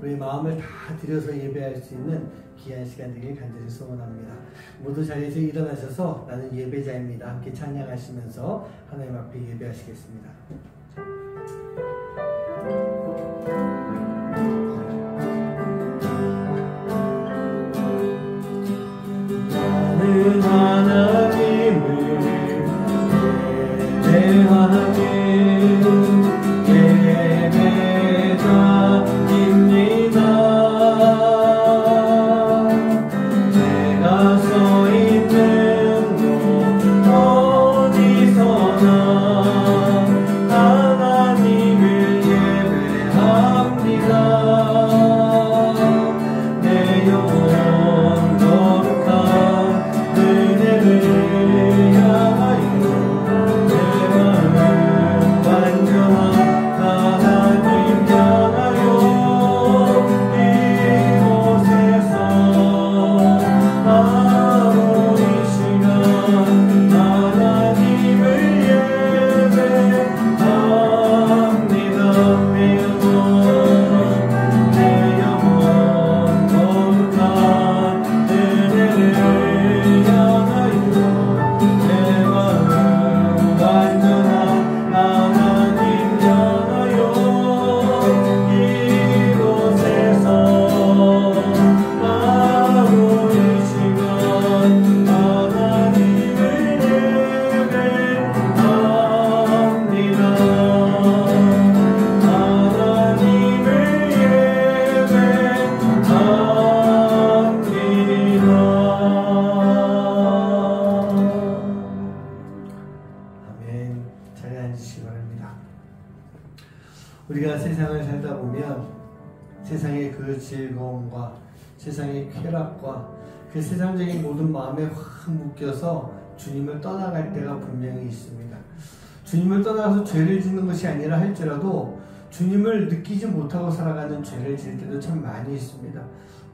우리 마음을 다 들여서 예배할 수 있는 귀한 시간 되길 간절히 소원합니다. 모두 자리에서 일어나셔서 나는 예배자입니다. 함께 찬양하시면서 하나님 앞에 예배하시겠습니다. 나는 하나님을 예배하게 우리가 세상을 살다 보면 세상의 그 즐거움과 세상의 쾌락과 그 세상적인 모든 마음에 확 묶여서 주님을 떠나갈 때가 분명히 있습니다. 주님을 떠나서 죄를 짓는 것이 아니라 할지라도 주님을 느끼지 못하고 살아가는 죄를 지을 때도 참 많이 있습니다.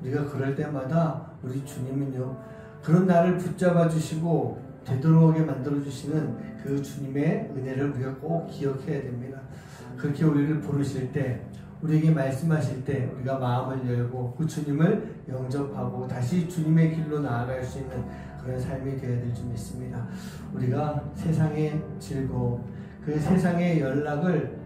우리가 그럴 때마다 우리 주님은요, 그런 나를 붙잡아 주시고 되돌아오게 만들어 주시는 그 주님의 은혜를 우리가 꼭 기억해야 됩니다. 그렇게 우리를 부르실 때, 우리에게 말씀하실 때 우리가 마음을 열고 그 주님을 영접하고 다시 주님의 길로 나아갈 수 있는 그런 삶이 되어야 될 줄 믿습니다. 우리가 세상의 즐거움, 그 세상의 연락을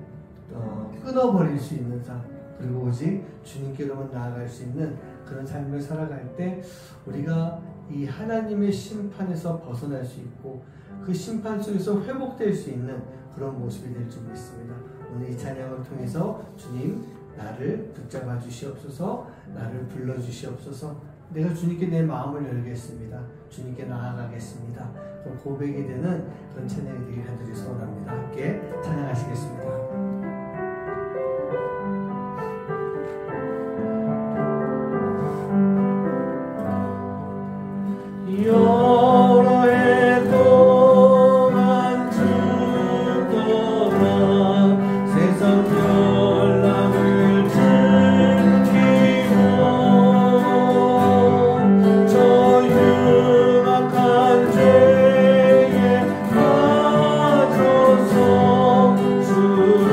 끊어버릴 수 있는 삶, 그리고 오직 주님께로만 나아갈 수 있는 그런 삶을 살아갈 때 우리가 이 하나님의 심판에서 벗어날 수 있고 그 심판 속에서 회복될 수 있는 그런 모습이 될 줄 믿습니다. 오늘 이 찬양을 통해서 주님, 나를 붙잡아 주시옵소서, 나를 불러 주시옵소서, 내가 주님께 내 마음을 열겠습니다. 주님께 나아가겠습니다. 그런 고백이 되는 그런 찬양이 되길 간절히 소원합니다. 함께 찬양하시겠습니다. 여러 해 동안 죽거나 세상 연락을 즐기고 저 흉악한 죄에 빠져서 주를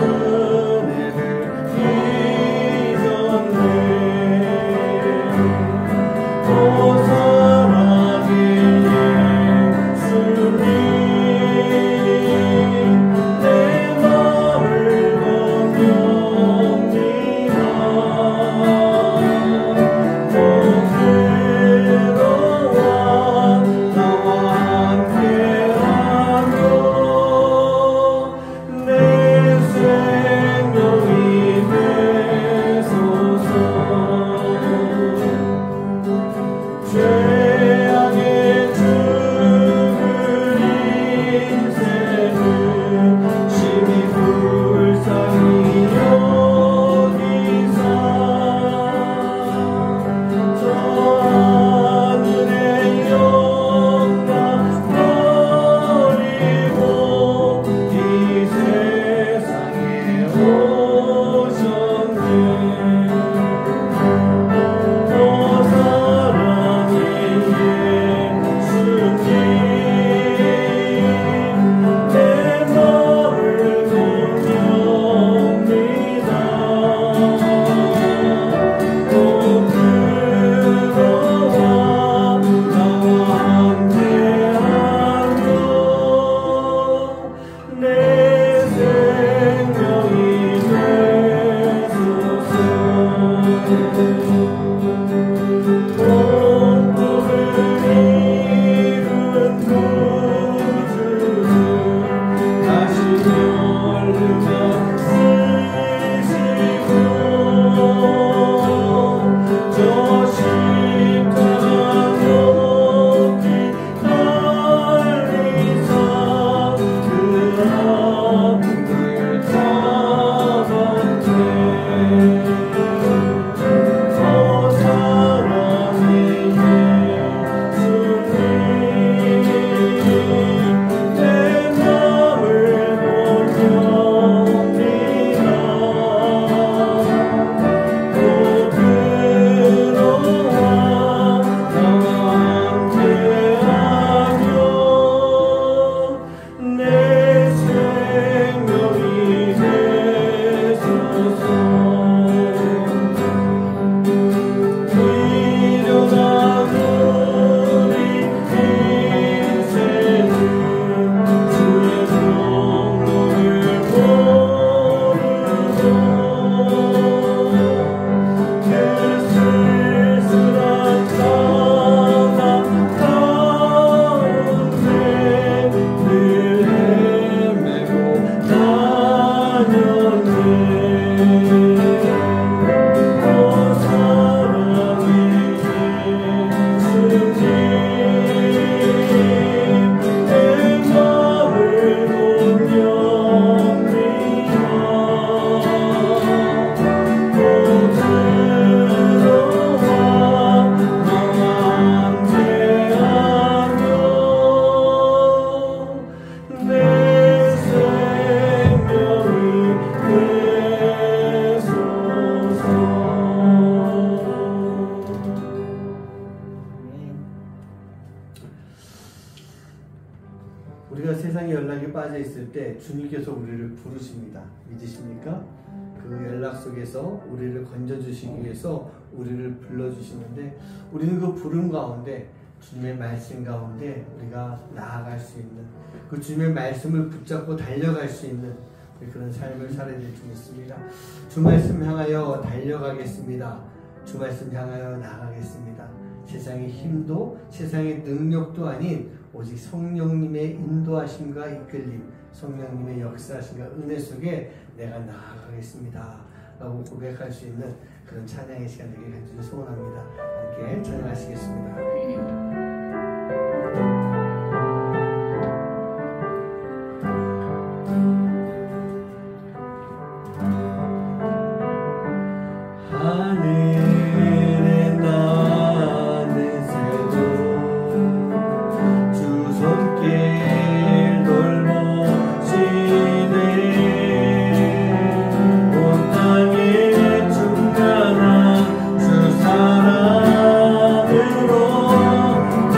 빠져 있을 때 주님께서 우리를 부르십니다. 믿으십니까? 그 연락 속에서 우리를 건져주시기 위해서 우리를 불러주시는데 우리는 그 부름 가운데 주님의 말씀 가운데 우리가 나아갈 수 있는 그 주님의 말씀을 붙잡고 달려갈 수 있는 그런 삶을 살아야 될 줄 믿습니다. 주 말씀 향하여 달려가겠습니다. 주 말씀 향하여 나가겠습니다. 세상의 힘도 세상의 능력도 아닌 오직 성령님의 인도하심과 이끌림, 성령님의 역사하심과 은혜 속에 내가 나아가겠습니다 라고 고백할 수 있는 그런 찬양의 시간 되게 간절히 소원합니다. 함께 찬양하시겠습니다. 하늘에 나는 새도 주 손길 돌보시네 온 땅에 충만한 주 사랑으로 내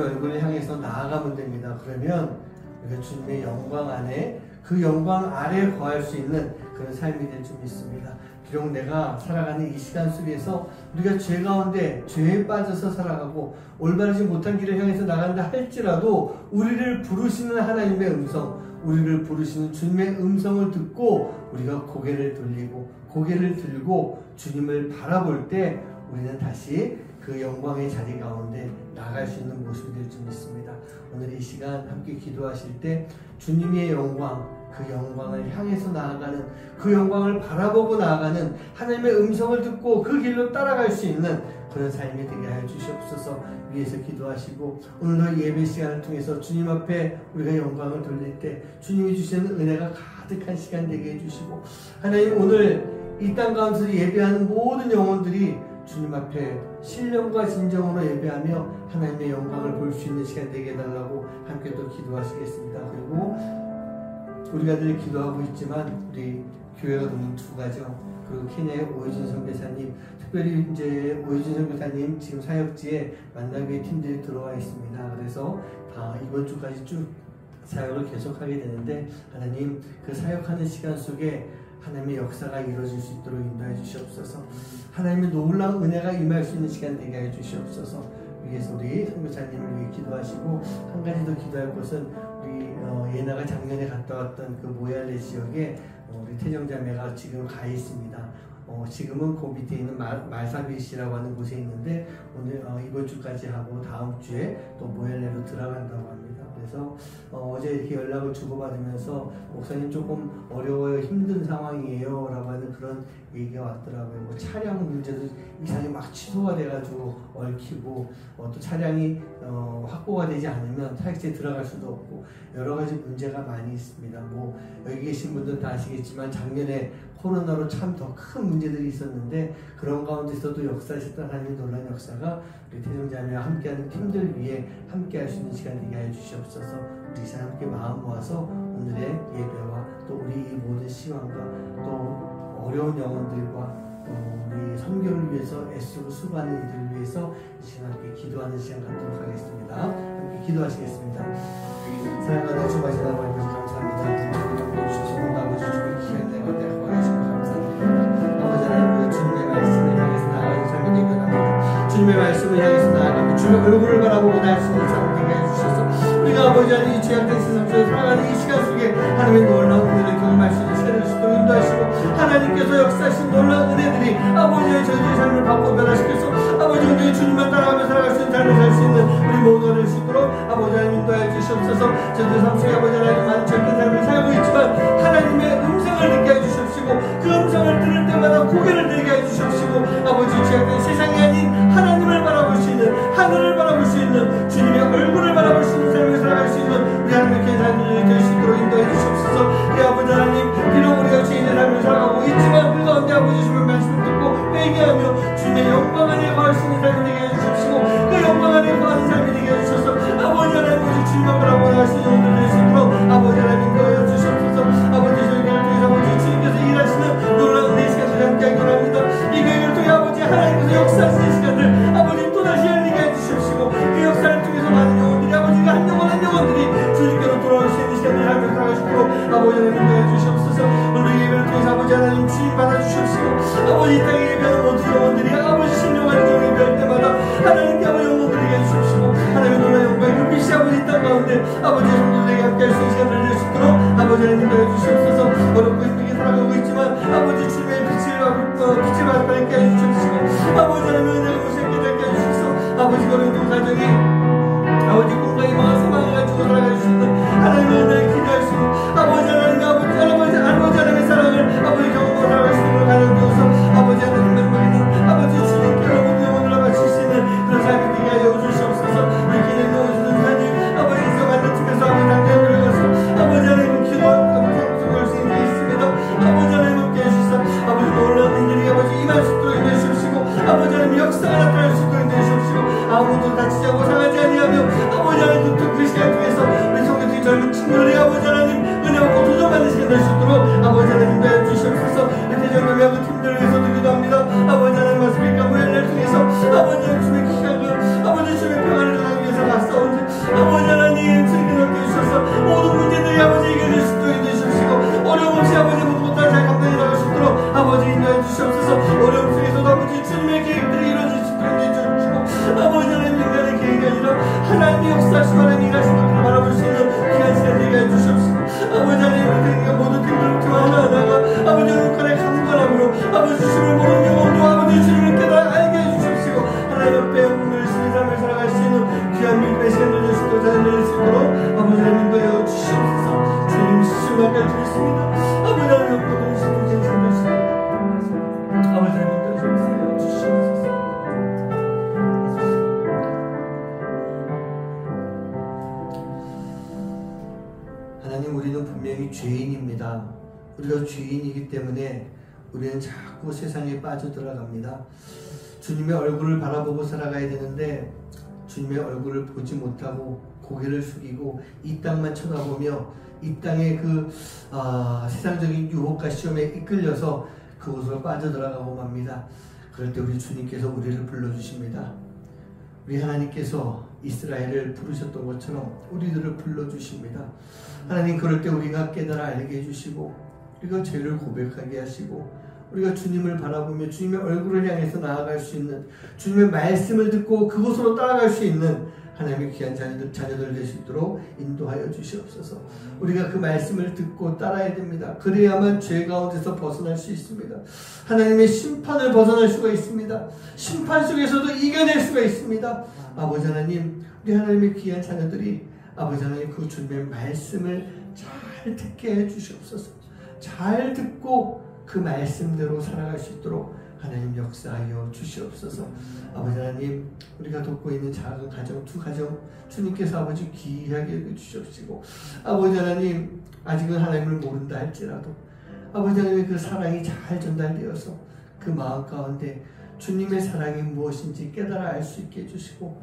주님의 얼굴을 향해서 나아가면 됩니다. 그러면 우리가 주님의 영광 안에, 그 영광 아래에 거할 수 있는 그런 삶이 될 줄 믿습니다. 비록 내가 살아가는 이 시간 속에서 우리가 죄 가운데 죄에 빠져서 살아가고 올바르지 못한 길을 향해서 나간다 할지라도 우리를 부르시는 하나님의 음성, 우리를 부르시는 주님의 음성을 듣고 우리가 고개를 돌리고 고개를 들고 주님을 바라볼 때 우리는 다시 그 영광의 자리 가운데 나갈 수 있는 모습이 될 줄 믿습니다. 오늘 이 시간 함께 기도하실 때 주님의 영광, 그 영광을 향해서 나아가는, 그 영광을 바라보고 나아가는 하나님의 음성을 듣고 그 길로 따라갈 수 있는 그런 삶이 되게 하여 주시옵소서. 위에서 기도하시고 오늘도 예배 시간을 통해서 주님 앞에 우리가 영광을 돌릴 때 주님이 주시는 은혜가 가득한 시간 되게 해주시고, 하나님 오늘 이 땅 가운데서 예배하는 모든 영혼들이 주님 앞에 신령과 진정으로 예배하며 하나님의 영광을 볼 수 있는 시간 되게 해달라고 함께 또 기도하시겠습니다. 그리고 우리가 늘 기도하고 있지만 우리 교회가 너무 두 가죠. 그리고 케냐의 오해준 선교사님, 특별히 이제 오해준 선교사님 지금 사역지에 만나교회 팀들이 들어와 있습니다. 그래서 이번 주까지 쭉 사역을 계속하게 되는데 하나님 그 사역하는 시간 속에 하나님의 역사가 이루어질 수 있도록 인도해 주시옵소서. 하나님의 놀라운 은혜가 임할 수 있는 시간 되게 해 주시옵소서. 위에서 우리 선교사님을 위해 기도하시고, 한 가지 더 기도할 것은 우리 예나가 작년에 갔다 왔던 그 모얄레 지역에 우리 태정자매가 지금 가 있습니다. 지금은 그 밑에 있는 말사비시라고 하는 곳에 있는데 오늘 이번 주까지 하고 다음 주에 또 모얄레로 들어간다고 합니다. 그래서 어제 이렇게 연락을 주고받으면서 목사님 조금 어려워요, 힘든 상황이에요 라고 하는 그런 얘기가 왔더라고요. 뭐 차량 문제도 이상이 막 취소가 돼가지고 얽히고 또 차량이 확보가 되지 않으면 사역지에 들어갈 수도 없고 여러 가지 문제가 많이 있습니다. 뭐 여기 계신 분들 다 아시겠지만 작년에 코로나로 참 더 큰 문제들이 있었는데 그런 가운데서도 역사하셨던 하나님의 놀라운 역사가 우리 태정자매와 함께하는 팀들 위해 함께할 수 있는 시간 되게 하여 주시옵소서. 우리 이사 함께 마음 모아서 오늘의 예배와 또 우리 이 모든 시간과 또 어려운 영혼들과 우리 선교를 위해서 애쓰고 수고하는 이들을 위해서 이 시간 함께 기도하는 시간 갖도록 하겠습니다. 함께 기도하시겠습니다. 사랑하는 주 아버지 하나님 감사합니다. 주시는 아버지 주의 귀한 내가 대화하시고 감사드립니다. 아버지 하나님 주님의 말씀을 향해서 나아가는 삶이 되게 합니다. 주님의 말씀을 향해서 나아가며 주님의 얼굴을 바라보고 날 수 있는 삶이 되게 해주셔서 우리가 아버지 하나님 이 죄악된 세상 속에 살아가는 이 시간 속에 하나님의 놀라운 은혜를 경험할 수 있는 시간을 주시도록 인도하시고 하나님께서 역사하신 놀라운 은혜들이 아버지의 저희들의 삶을 바꿔 변화시켜서 아버지 우리 주님만 따라가며 살아갈 수 있는 삶을 살 수 있는 우리 모두가 될 수 있도록 아버지 하나님 인도하여 주시옵소서. 저희들 삶 속에 아버지 하나님 많은 절대 삶을 살고 있지만 하나님의 음성을 듣게 해주시옵시고 그 음성을 들을 때마다 고개를 들게 해주시옵시고 아버지 죄악된 세상이 아닌 하나님을 바라볼 수 있는, 하늘을 바라볼 수 있는, 주님의 얼굴을 바라볼 수 있는 삶을 살아갈 수 있는 우리 하나님의 귀한 삶을 될 수 있도록 인도해 주시옵소서. 우리 아버지 하나님 비록 우리가 죄인의 삶을 살아가고 있지만 그 가운데 아버지 주님의 말씀을 듣고 회개하며 주님의 영광 안에 거할 수 있는 삶이 되게 해주십시고 그 영광 안에 거하는 삶이 되게 해주셔서 아버지 하나님 주님만 바라보고 할 수 있는 분들 될 수 있도록 아버지 하나님 인도해 주시옵소서. 하나님, 우리는 분명히 죄인입니다. 우리가 죄인이기 때문에 우리는 자꾸 세상에 빠져들어갑니다. 주님의 얼굴을 바라보고 살아가야 되는데 주님의 얼굴을 보지 못하고 고개를 숙이고 이 땅만 쳐다보며 이 땅의 그 세상적인 유혹과 시험에 이끌려서 그곳으로 빠져들어가고 맙니다. 그럴 때 우리 주님께서 우리를 불러주십니다. 우리 하나님께서 이스라엘을 부르셨던 것처럼 우리들을 불러주십니다. 하나님, 그럴 때 우리가 깨달아 알게 해주시고 우리가 죄를 고백하게 하시고 우리가 주님을 바라보며 주님의 얼굴을 향해서 나아갈 수 있는, 주님의 말씀을 듣고 그곳으로 따라갈 수 있는 하나님의 귀한 자녀들 될 수 있도록 인도하여 주시옵소서. 우리가 그 말씀을 듣고 따라야 됩니다. 그래야만 죄 가운데서 벗어날 수 있습니다. 하나님의 심판을 벗어날 수가 있습니다. 심판 속에서도 이겨낼 수가 있습니다. 아버지 하나님, 우리 하나님의 귀한 자녀들이 아버지 하나님 그 주님의 말씀을 잘 듣게 해 주시옵소서. 잘 듣고 그 말씀대로 살아갈 수 있도록 하나님 역사하여 주시옵소서. 아버지 하나님, 우리가 돕고 있는 작은 가정, 두 가정 주님께서 아버지 귀하게 해주시옵시고, 아버지 하나님, 아직은 하나님을 모른다 할지라도 아버지 하나님의 그 사랑이 잘 전달되어서 그 마음 가운데 주님의 사랑이 무엇인지 깨달아 알 수 있게 해주시고,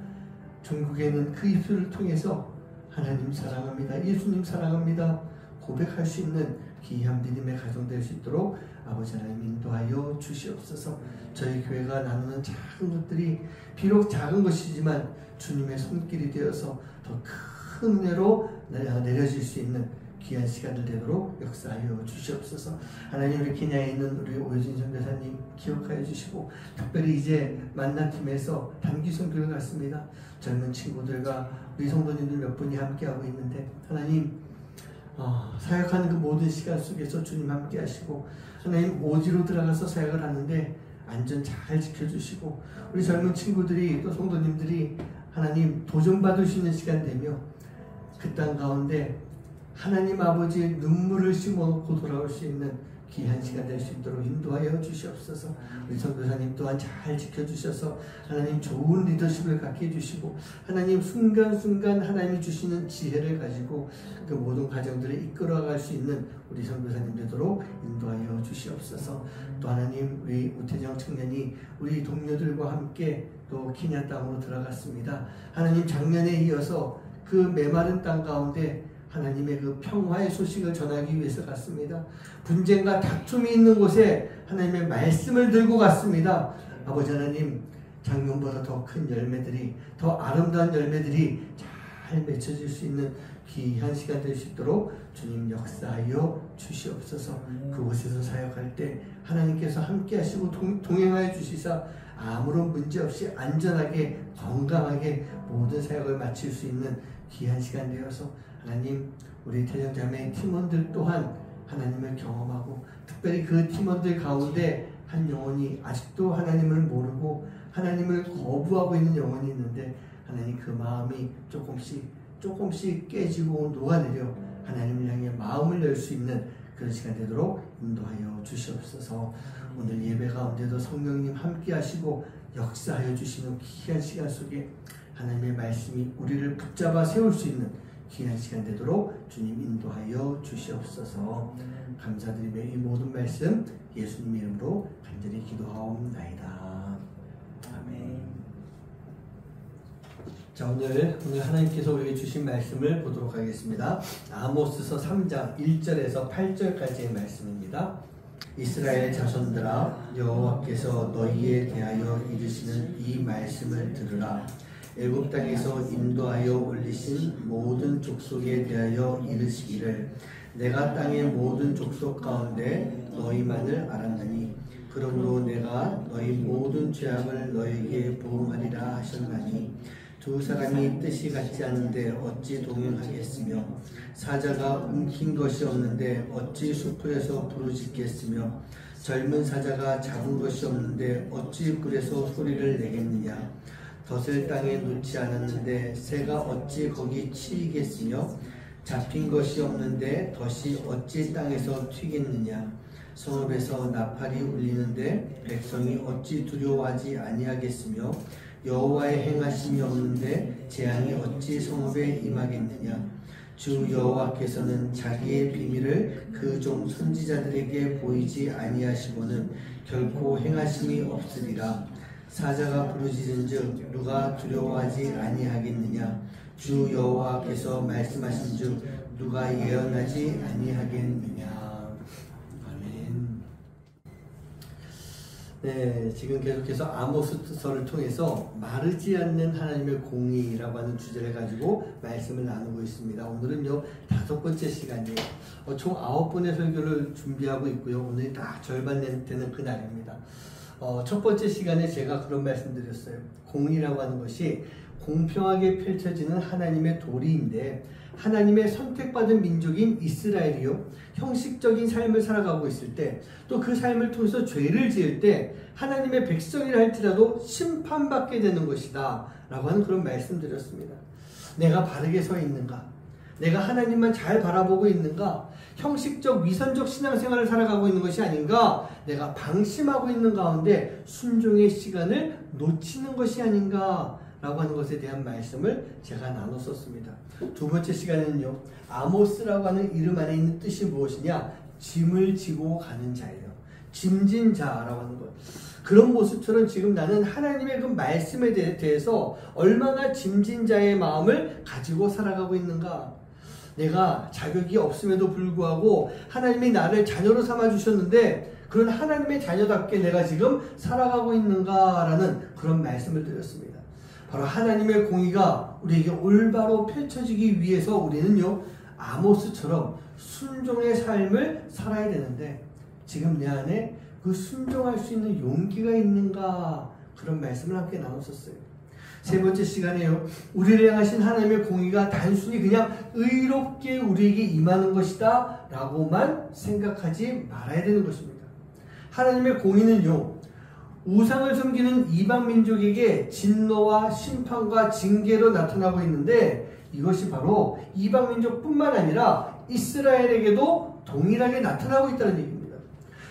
전국에는 그 입술을 통해서 하나님 사랑합니다, 예수님 사랑합니다 고백할 수 있는 귀한 믿음의 가정 될 수 있도록 아버지 하나님 인도하여 주시옵소서. 저희 교회가 나누는 작은 것들이 비록 작은 것이지만 주님의 손길이 되어서 더 큰 은혜로 내려질 수 있는 귀한 시간들 되도록 역사하여 주시옵소서. 하나님, 우리 케냐에 있는 우리 오효진 선교사님 기억하여 주시고, 특별히 이제 만나팀에서 단기 선교를 갔습니다. 젊은 친구들과 우리 성도님들 몇 분이 함께하고 있는데 하나님, 사역하는 그 모든 시간 속에서 주님 함께 하시고, 하나님 오지로 들어가서 사역을 하는데 안전 잘 지켜주시고, 우리 젊은 친구들이 또 성도님들이 하나님 도전받을 수 있는 시간 되며 그 땅 가운데 하나님 아버지의 눈물을 심어놓고 돌아올 수 있는 귀한 시간 될 수 있도록 인도하여 주시옵소서. 우리 선교사님 또한 잘 지켜주셔서 하나님 좋은 리더십을 갖게 해주시고, 하나님 순간순간 하나님이 주시는 지혜를 가지고 그 모든 가정들을 이끌어갈 수 있는 우리 선교사님 되도록 인도하여 주시옵소서. 또 하나님, 우리 우태정 청년이 우리 동료들과 함께 또 케냐 땅으로 들어갔습니다. 하나님, 작년에 이어서 그 메마른 땅 가운데 하나님의 그 평화의 소식을 전하기 위해서 갔습니다. 분쟁과 다툼이 있는 곳에 하나님의 말씀을 들고 갔습니다. 아버지 하나님, 작년보다 더 큰 열매들이, 더 아름다운 열매들이 잘 맺혀질 수 있는 귀한 시간 될 수 있도록 주님 역사하여 주시옵소서. 그곳에서 사역할 때 하나님께서 함께 하시고 동행하여 주시사 아무런 문제 없이 안전하게 건강하게 모든 사역을 마칠 수 있는 귀한 시간 되어서 하나님, 우리 태정자매 팀원들 또한 하나님을 경험하고, 특별히 그 팀원들 가운데 한 영혼이 아직도 하나님을 모르고 하나님을 거부하고 있는 영혼이 있는데 하나님 그 마음이 조금씩 깨지고 녹아내려 하나님을 향해 마음을 열 수 있는 그런 시간 되도록 인도하여 주시옵소서. 오늘 예배 가운데도 성령님 함께 하시고 역사하여 주시는 귀한 시간 속에 하나님의 말씀이 우리를 붙잡아 세울 수 있는 귀한 시간 되도록 주님 인도하여 주시옵소서. 감사드리며 이 모든 말씀 예수님 이름으로 간절히 기도하옵나이다. 아멘. 자, 오늘 하나님께서 우리에게 주신 말씀을 보도록 하겠습니다. 아모스서 3장 1절에서 8절까지의 말씀입니다. 이스라엘 자손들아, 여호와께서 너희에 대하여 이르시는 이 말씀을 들으라. 애굽 땅에서 인도하여 올리신 모든 족속에 대하여 이르시기를, 내가 땅의 모든 족속 가운데 너희만을 알았나니 그러므로 내가 너희 모든 죄악을 너희에게 보응하리라 하셨나니, 두 사람이 뜻이 같지 않은데 어찌 동행하겠으며, 사자가 움킨 것이 없는데 어찌 수풀에서 부르짖겠으며, 젊은 사자가 잡은 것이 없는데 어찌 굴에서 소리를 내겠느냐. 덫을 땅에 놓지 않았는데 새가 어찌 거기 치이겠으며, 잡힌 것이 없는데 덫이 어찌 땅에서 튀겠느냐. 성읍에서 나팔이 울리는데 백성이 어찌 두려워하지 아니하겠으며, 여호와의 행하심이 없는데 재앙이 어찌 성읍에 임하겠느냐. 주 여호와께서는 자기의 비밀을 그 종 선지자들에게 보이지 아니하시고는 결코 행하심이 없으리라. 사자가 부르짖은즉 누가 두려워하지 아니하겠느냐. 주 여호와께서 말씀하신즉 누가 예언하지 아니하겠느냐. 아멘. 네, 지금 계속해서 아모스서를 통해서 마르지 않는 하나님의 공의라고 하는 주제를 가지고 말씀을 나누고 있습니다. 오늘은요 5번째 시간이에요. 총 9번의 설교를 준비하고 있고요. 오늘이 딱 절반 되는 그날입니다. 첫 번째 시간에 제가 그런 말씀 드렸어요. 공의라고 하는 것이 공평하게 펼쳐지는 하나님의 도리인데, 하나님의 선택받은 민족인 이스라엘이요 형식적인 삶을 살아가고 있을 때, 또 그 삶을 통해서 죄를 지을 때 하나님의 백성이라 할지라도 심판받게 되는 것이다 라고 하는 그런 말씀 드렸습니다. 내가 바르게 서 있는가, 내가 하나님만 잘 바라보고 있는가, 형식적 위선적 신앙생활을 살아가고 있는 것이 아닌가, 내가 방심하고 있는 가운데 순종의 시간을 놓치는 것이 아닌가 라고 하는 것에 대한 말씀을 제가 나눴었습니다. 두 번째 시간에는요, 아모스라고 하는 이름 안에 있는 뜻이 무엇이냐, 짐을 지고 가는 자예요. 짐진 자라고 하는 것. 그런 모습처럼 지금 나는 하나님의 그 말씀에 대해서 얼마나 짐진 자의 마음을 가지고 살아가고 있는가. 내가 자격이 없음에도 불구하고 하나님이 나를 자녀로 삼아주셨는데 그런 하나님의 자녀답게 내가 지금 살아가고 있는가라는 그런 말씀을 드렸습니다. 바로 하나님의 공의가 우리에게 올바로 펼쳐지기 위해서 우리는요 아모스처럼 순종의 삶을 살아야 되는데, 지금 내 안에 그 순종할 수 있는 용기가 있는가, 그런 말씀을 함께 나눴었어요. 세 번째 시간에요, 우리를 향하신 하나님의 공의가 단순히 그냥 의롭게 우리에게 임하는 것이다 라고만 생각하지 말아야 되는 것입니다. 하나님의 공의는요 우상을 섬기는 이방 민족에게 진노와 심판과 징계로 나타나고 있는데, 이것이 바로 이방 민족뿐만 아니라 이스라엘에게도 동일하게 나타나고 있다는 얘기입니다.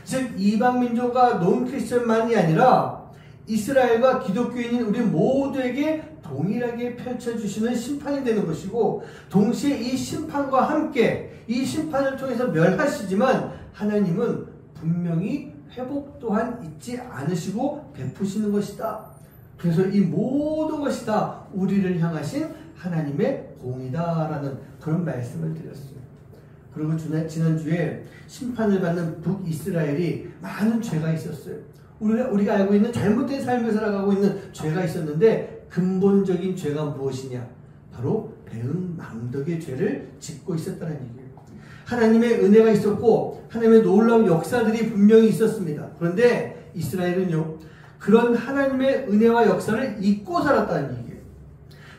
즉 이방 민족과 논 크리스천만이 아니라 이스라엘과 기독교인인 우리 모두에게 동일하게 펼쳐주시는 심판이 되는 것이고, 동시에 이 심판과 함께 이 심판을 통해서 멸하시지만 하나님은 분명히 회복 또한 잊지 않으시고 베푸시는 것이다. 그래서 이 모든 것이 다 우리를 향하신 하나님의 공이다라는 그런 말씀을 드렸어요. 그리고 지난주에 심판을 받는 북이스라엘이 많은 죄가 있었어요. 우리가 알고 있는 잘못된 삶을 살아가고 있는 죄가 있었는데, 근본적인 죄가 무엇이냐? 바로 배은망덕의 죄를 짓고 있었다는 얘기예요. 하나님의 은혜가 있었고 하나님의 놀라운 역사들이 분명히 있었습니다. 그런데 이스라엘은요 그런 하나님의 은혜와 역사를 잊고 살았다는 얘기예요.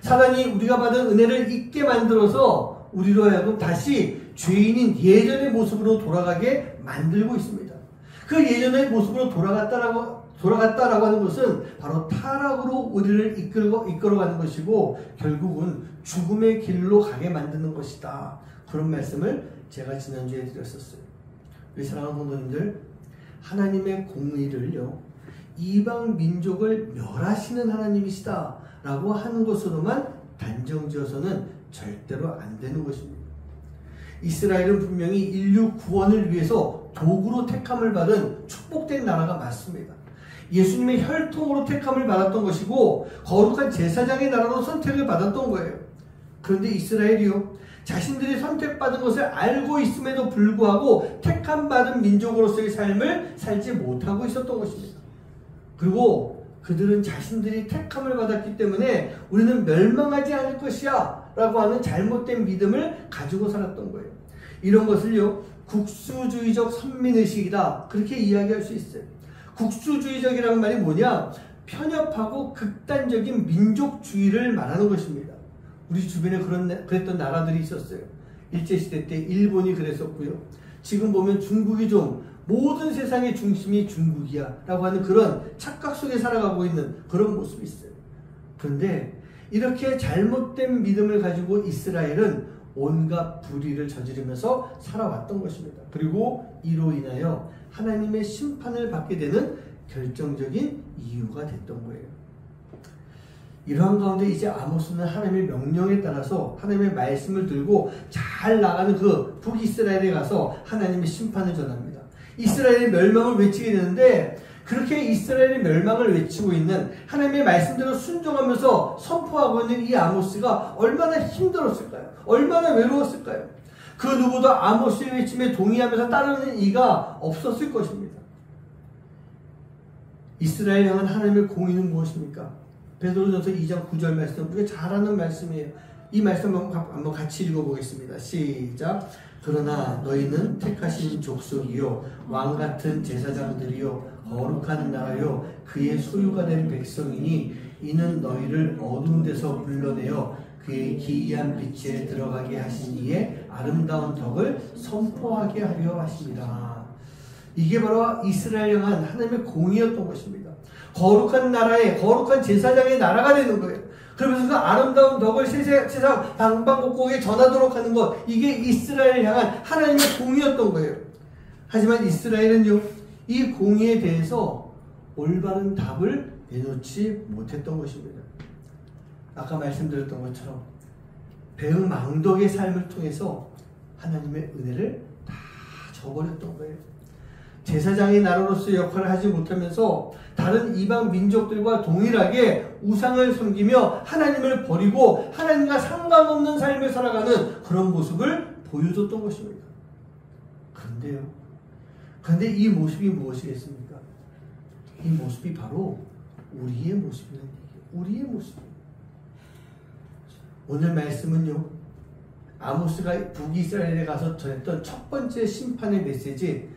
사단이 우리가 받은 은혜를 잊게 만들어서 우리로 하여금 다시 죄인인 예전의 모습으로 돌아가게 만들고 있습니다. 그 예전의 모습으로 돌아갔다라고 하는 것은 바로 타락으로 우리를 이끌어가는 것이고 결국은 죽음의 길로 가게 만드는 것이다. 그런 말씀을 제가 지난주에 드렸었어요. 우리 사랑하는 성도님들, 하나님의 공의를요 이방 민족을 멸하시는 하나님이시다 라고 하는 것으로만 단정지어서는 절대로 안 되는 것입니다. 이스라엘은 분명히 인류 구원을 위해서 도구로 택함을 받은 축복된 나라가 맞습니다. 예수님의 혈통으로 택함을 받았던 것이고 거룩한 제사장의 나라로 선택을 받았던 거예요. 그런데 이스라엘이요 자신들이 선택받은 것을 알고 있음에도 불구하고 택함받은 민족으로서의 삶을 살지 못하고 있었던 것입니다. 그리고 그들은 자신들이 택함을 받았기 때문에 우리는 멸망하지 않을 것이야 라고 하는 잘못된 믿음을 가지고 살았던 거예요. 이런 것을요 국수주의적 선민의식이다 그렇게 이야기할 수 있어요. 국수주의적이라는 말이 뭐냐? 편협하고 극단적인 민족주의를 말하는 것입니다. 우리 주변에 그랬던 나라들이 있었어요. 일제시대 때 일본이 그랬었고요. 지금 보면 중국이 좀 모든 세상의 중심이 중국이야 라고 하는 그런 착각 속에 살아가고 있는 그런 모습이 있어요. 그런데 이렇게 잘못된 믿음을 가지고 이스라엘은 온갖 불의를 저지르면서 살아왔던 것입니다. 그리고 이로 인하여 하나님의 심판을 받게 되는 결정적인 이유가 됐던 거예요. 이러한 가운데 이제 아모스는 하나님의 명령에 따라서 하나님의 말씀을 들고 잘 나가는 그 북이스라엘에 가서 하나님의 심판을 전합니다. 이스라엘의 멸망을 외치게 되는데, 그렇게 이스라엘의 멸망을 외치고 있는 하나님의 말씀대로 순종하면서 선포하고 있는 이 아모스가 얼마나 힘들었을까요? 얼마나 외로웠을까요? 그 누구도 아모스의 외침에 동의하면서 따르는 이가 없었을 것입니다. 이스라엘 향한 하나님의 공의는 무엇입니까? 베드로전서 2장 9절 말씀, 우리가 잘 아는 말씀이에요. 이 말씀 한번 같이 읽어보겠습니다. 시작. 그러나 너희는 택하신 족속이요 왕같은 제사장들이요 거룩한 나라요 그의 소유가 된 백성이니 이는 너희를 어두운 데서 불러내어 그의 기이한 빛에 들어가게 하신 이의 아름다운 덕을 선포하게 하려 하십니다. 이게 바로 이스라엘 향한 하나님의 공의였던 것입니다. 거룩한 나라의, 거룩한 제사장의 나라가 되는 거예요. 그러면서 그 아름다운 덕을 세상 방방곡곡에 전하도록 하는 것, 이게 이스라엘 향한 하나님의 공의였던 거예요. 하지만 이스라엘은요, 이 공의에 대해서 올바른 답을 내놓지 못했던 것입니다. 아까 말씀드렸던 것처럼 배은망덕의 삶을 통해서 하나님의 은혜를 다 저버렸던 거예요. 제사장의 나라로서 역할을 하지 못하면서 다른 이방 민족들과 동일하게 우상을 섬기며 하나님을 버리고 하나님과 상관없는 삶을 살아가는 그런 모습을 보여줬던 것입니다. 그런데 이 모습이 무엇이겠습니까? 이 모습이 바로 우리의 모습이라는 얘기예요. 우리의 모습이에요. 오늘 말씀은요, 아모스가 북이스라엘에 가서 전했던 첫 번째 심판의 메시지,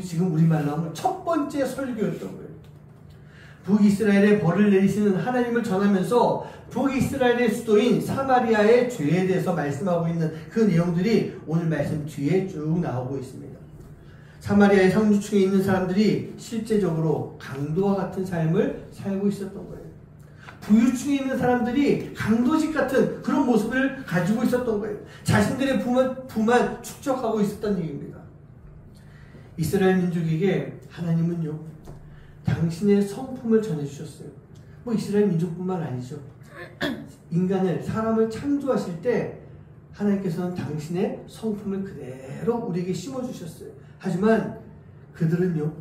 지금 우리말로 하면 첫 번째 설교였던 거예요. 북이스라엘에 벌을 내리시는 하나님을 전하면서 북이스라엘의 수도인 사마리아의 죄에 대해서 말씀하고 있는 그 내용들이 오늘 말씀 뒤에 쭉 나오고 있습니다. 사마리아의 상류층에 있는 사람들이 실제적으로 강도와 같은 삶을 살고 있었던 거예요. 부유층에 있는 사람들이 강도직 같은 그런 모습을 가지고 있었던 거예요. 자신들의 부만 축적하고 있었던 얘기입니다. 이스라엘 민족에게 하나님은요, 당신의 성품을 전해주셨어요. 이스라엘 민족뿐만 아니죠. 사람을 창조하실 때 하나님께서는 당신의 성품을 그대로 우리에게 심어주셨어요. 하지만 그들은요,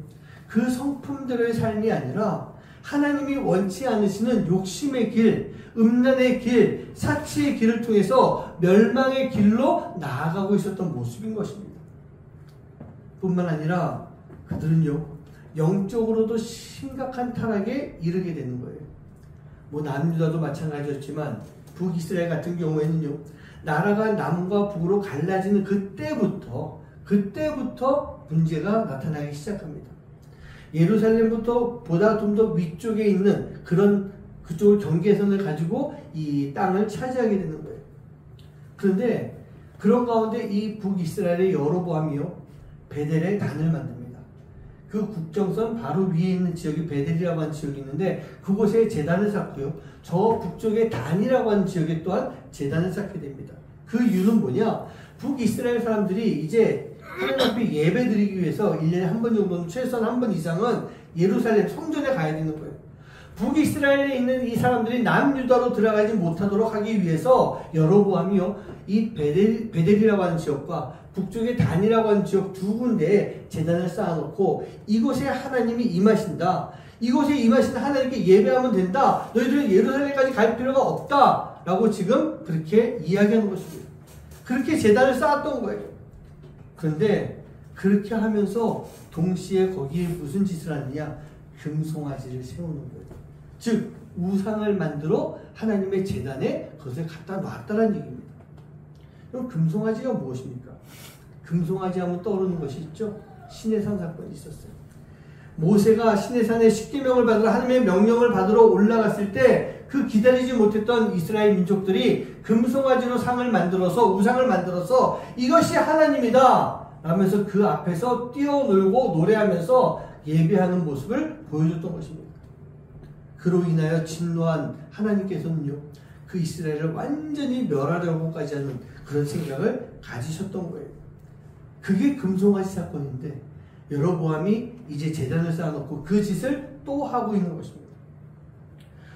그 성품대로의 삶이 아니라 하나님이 원치 않으시는 욕심의 길, 음란의 길, 사치의 길을 통해서 멸망의 길로 나아가고 있었던 모습인 것입니다. 뿐만 아니라 그들은요, 영적으로도 심각한 타락에 이르게 되는 거예요. 남유다도 마찬가지였지만 북이스라엘 같은 경우에는요, 나라가 남과 북으로 갈라지는 그때부터 문제가 나타나기 시작합니다. 예루살렘부터 보다 좀 더 위쪽에 있는 그쪽을 경계선을 가지고 이 땅을 차지하게 되는 거예요. 그런데 그런 가운데 이 북이스라엘의 여로보암이요, 베델에 단을 만듭니다. 그 국정선 바로 위에 있는 지역이 베델이라고 하는 지역이 있는데 그곳에 제단을 쌓고요, 저 북쪽에 단이라고 하는 지역에 또한 제단을 쌓게 됩니다. 그 이유는 뭐냐? 북이스라엘 사람들이 이제 하나님 앞에 예배 드리기 위해서 1년에 한 번 정도는, 최소한 한 번 이상은 예루살렘 성전에 가야 되는 거예요. 북이스라엘에 있는 이 사람들이 남유다로 들어가지 못하도록 하기 위해서 여로보암이요, 이 베델이라고 하는 지역과 북쪽의 단이라고 하는 지역 두 군데에 제단을 쌓아놓고 이곳에 하나님이 임하신다, 이곳에 임하신 하나님께 예배하면 된다, 너희들은 예루살렘까지 갈 필요가 없다 라고 지금 그렇게 이야기하는 것입니다. 그렇게 제단을 쌓았던 거예요. 그런데 그렇게 하면서 동시에 거기에 무슨 짓을 하느냐? 금송아지를 세우는 거예요. 즉 우상을 만들어 하나님의 제단에 그것을 갖다 놨다는 얘기입니다. 그럼 금송아지가 무엇입니까? 금송아지 하면 떠오르는 것이 있죠. 시내산 사건이 있었어요. 모세가 시내산에 십계명을 받으러, 하나님의 명령을 받으러 올라갔을 때 그 기다리지 못했던 이스라엘 민족들이 금송아지로 상을 만들어서, 우상을 만들어서 이것이 하나님이다 라면서 그 앞에서 뛰어놀고 노래하면서 예배하는 모습을 보여줬던 것입니다. 그로 인하여 진노한 하나님께서는요, 그 이스라엘을 완전히 멸하려고까지 하는 그런 생각을 가지셨던 거예요. 그게 금송아지 사건인데 여로보암이 이제 제단을 쌓아놓고 그 짓을 또 하고 있는 것입니다.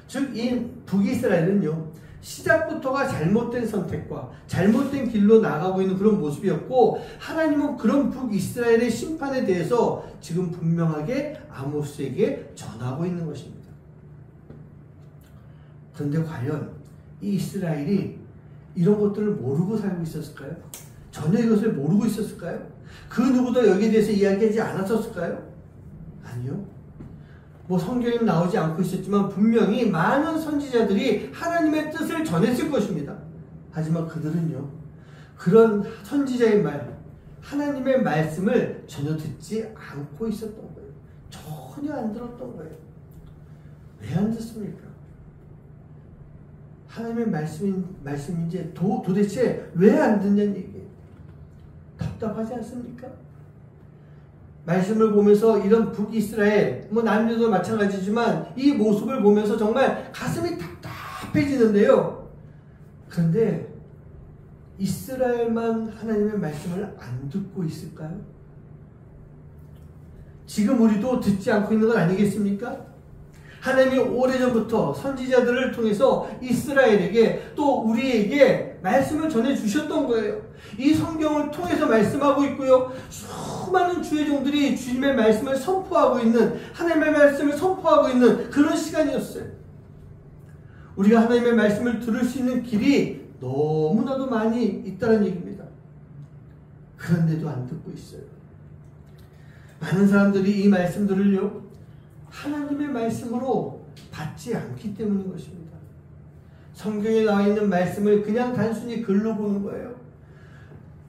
즉 이 북이스라엘은요, 시작부터가 잘못된 선택과 잘못된 길로 나가고 있는 그런 모습이었고, 하나님은 그런 북이스라엘의 심판에 대해서 지금 분명하게 아모스에게 전하고 있는 것입니다. 그런데 과연 이 이스라엘이 이런 것들을 모르고 살고 있었을까요? 전혀 이것을 모르고 있었을까요? 그 누구도 여기에 대해서 이야기하지 않았었을까요? 아니요. 뭐 성경에는 나오지 않고 있었지만 분명히 많은 선지자들이 하나님의 뜻을 전했을 것입니다. 하지만 그들은요, 그런 선지자의 말, 하나님의 말씀을 전혀 듣지 않고 있었던 거예요. 전혀 안 들었던 거예요. 왜 안 듣습니까? 하나님의 말씀인지 도대체 왜 안 듣냐는 얘기예요. 답답하지 않습니까? 말씀을 보면서 이런 북이스라엘, 뭐 남녀도 마찬가지지만 이 모습을 보면서 정말 가슴이 답답해지는데요. 그런데 이스라엘만 하나님의 말씀을 안 듣고 있을까요? 지금 우리도 듣지 않고 있는 건 아니겠습니까? 하나님이 오래전부터 선지자들을 통해서 이스라엘에게 또 우리에게 말씀을 전해주셨던 거예요. 이 성경을 통해서 말씀하고 있고요. 수많은 주의 종들이 주님의 말씀을 선포하고 있는, 하나님의 말씀을 선포하고 있는 그런 시간이었어요. 우리가 하나님의 말씀을 들을 수 있는 길이 너무나도 많이 있다는 얘기입니다. 그런데도 안 듣고 있어요. 많은 사람들이 이 말씀들을요, 하나님의 말씀으로 받지 않기 때문인 것입니다. 성경에 나와 있는 말씀을 그냥 단순히 글로 보는 거예요.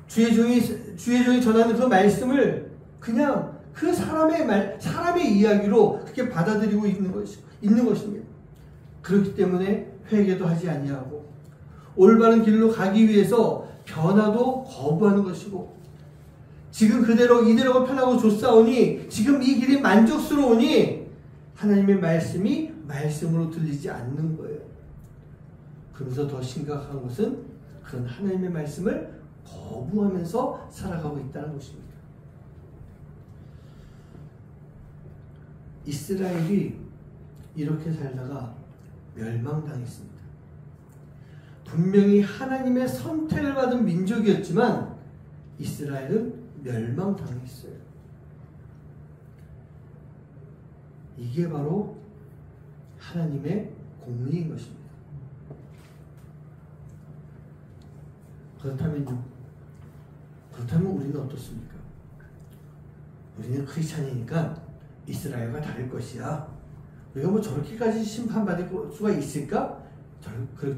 주의 종이 전하는 그 말씀을 그냥 그 사람의 이야기로 그렇게 받아들이고 있는 것입니다. 그렇기 때문에 회개도 하지 아니하고 올바른 길로 가기 위해서 변화도 거부하는 것이고, 지금 그대로 이대로가 편하고 좋사오니, 지금 이 길이 만족스러우니 하나님의 말씀이 말씀으로 들리지 않는 거예요. 그러면서 더 심각한 것은 그런 하나님의 말씀을 거부하면서 살아가고 있다는 것입니다. 이스라엘이 이렇게 살다가 멸망당했습니다. 분명히 하나님의 선택을 받은 민족이었지만 이스라엘은 멸망당했어요. 이게 바로 하나님의 공의인 것입니다. 그렇다면 우리는 어떻습니까? 우리는 크리스찬이니까 이스라엘과 다를 것이야. 우리가 뭐 저렇게까지 심판받을 수가 있을까?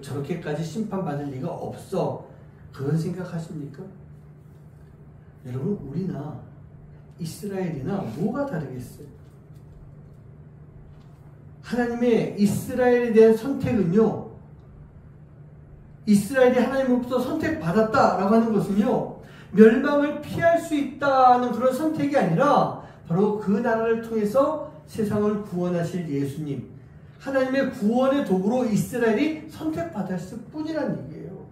저렇게까지 심판받을 리가 없어. 그런 생각하십니까? 여러분, 우리나 이스라엘이나 뭐가 다르겠어요? 하나님의 이스라엘에 대한 선택은요, 이스라엘이 하나님으로부터 선택받았다라고 하는 것은요, 멸망을 피할 수 있다는 그런 선택이 아니라 바로 그 나라를 통해서 세상을 구원하실 예수님, 하나님의 구원의 도구로 이스라엘이 선택받았을 뿐이라는 얘기예요.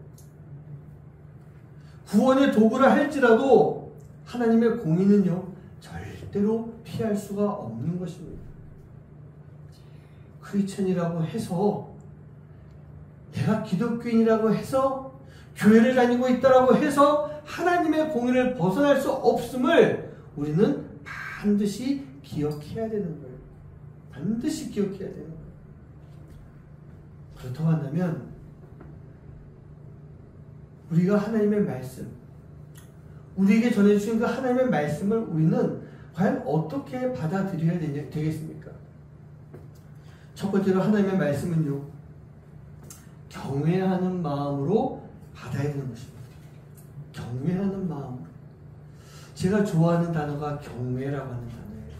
구원의 도구라 할지라도 하나님의 공의는요, 절대로 피할 수가 없는 것입니다. 크리스천이라고 해서, 내가 기독교인이라고 해서, 교회를 다니고 있다라고 해서 하나님의 공의를 벗어날 수 없음을 우리는 반드시 기억해야 되는 거예요. 반드시 기억해야 되는 거예요. 그렇다고 한다면 우리가 하나님의 말씀, 우리에게 전해주신 그 하나님의 말씀을 우리는 과연 어떻게 받아들여야 되겠습니까? 첫 번째로 하나님의 말씀은요, 경외하는 마음으로 받아야 되는 것입니다. 경외하는 마음으로. 제가 좋아하는 단어가 경외라고 하는 단어예요.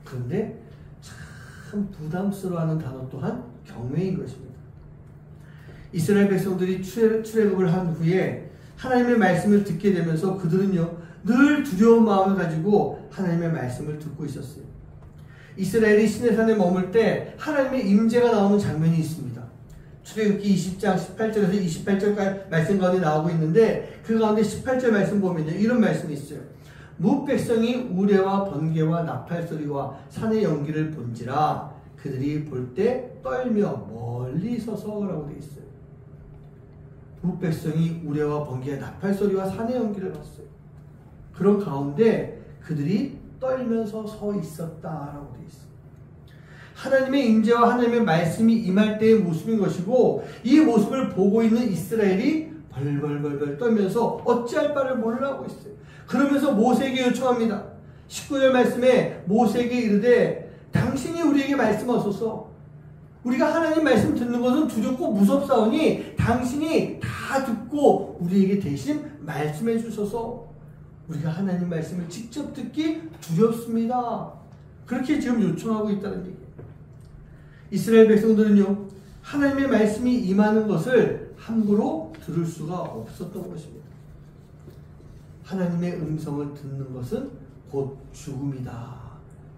그런데 참 부담스러워하는 단어 또한 경외인 것입니다. 이스라엘 백성들이 출애굽을 한 후에 하나님의 말씀을 듣게 되면서 그들은요, 늘 두려운 마음을 가지고 하나님의 말씀을 듣고 있었어요. 이스라엘이 시내산에 머물 때 하나님의 임재가 나오는 장면이 있습니다. 출애굽기 20장 18절에서 28절 말씀 가운데 나오고 있는데, 그 가운데 18절 말씀 보면요, 이런 말씀이 있어요. 뭇 백성이 우레와 번개와 나팔 소리와 산의 연기를 본지라 그들이 볼 때 떨며 멀리 서서라고 되어 있어요. 북백성이 우레와 번개와 나팔소리와 산의 연기를 봤어요. 그런 가운데 그들이 떨면서 서 있었다라고 되어 있어요. 하나님의 임재와 하나님의 말씀이 임할 때의 모습인 것이고, 이 모습을 보고 있는 이스라엘이 벌벌벌벌 떨면서 어찌할 바를 몰라 하고 있어요. 그러면서 모세에게 요청합니다. 19절 말씀에 모세에게 이르되 당신이 우리에게 말씀하소서. 우리가 하나님 말씀 듣는 것은 두렵고 무섭사오니 당신이 다 듣고 우리에게 대신 말씀해 주셔서 우리가 하나님 말씀을 직접 듣기 두렵습니다. 그렇게 지금 요청하고 있다는 얘기예요. 이스라엘 백성들은요, 하나님의 말씀이 임하는 것을 함부로 들을 수가 없었던 것입니다. 하나님의 음성을 듣는 것은 곧 죽음이다.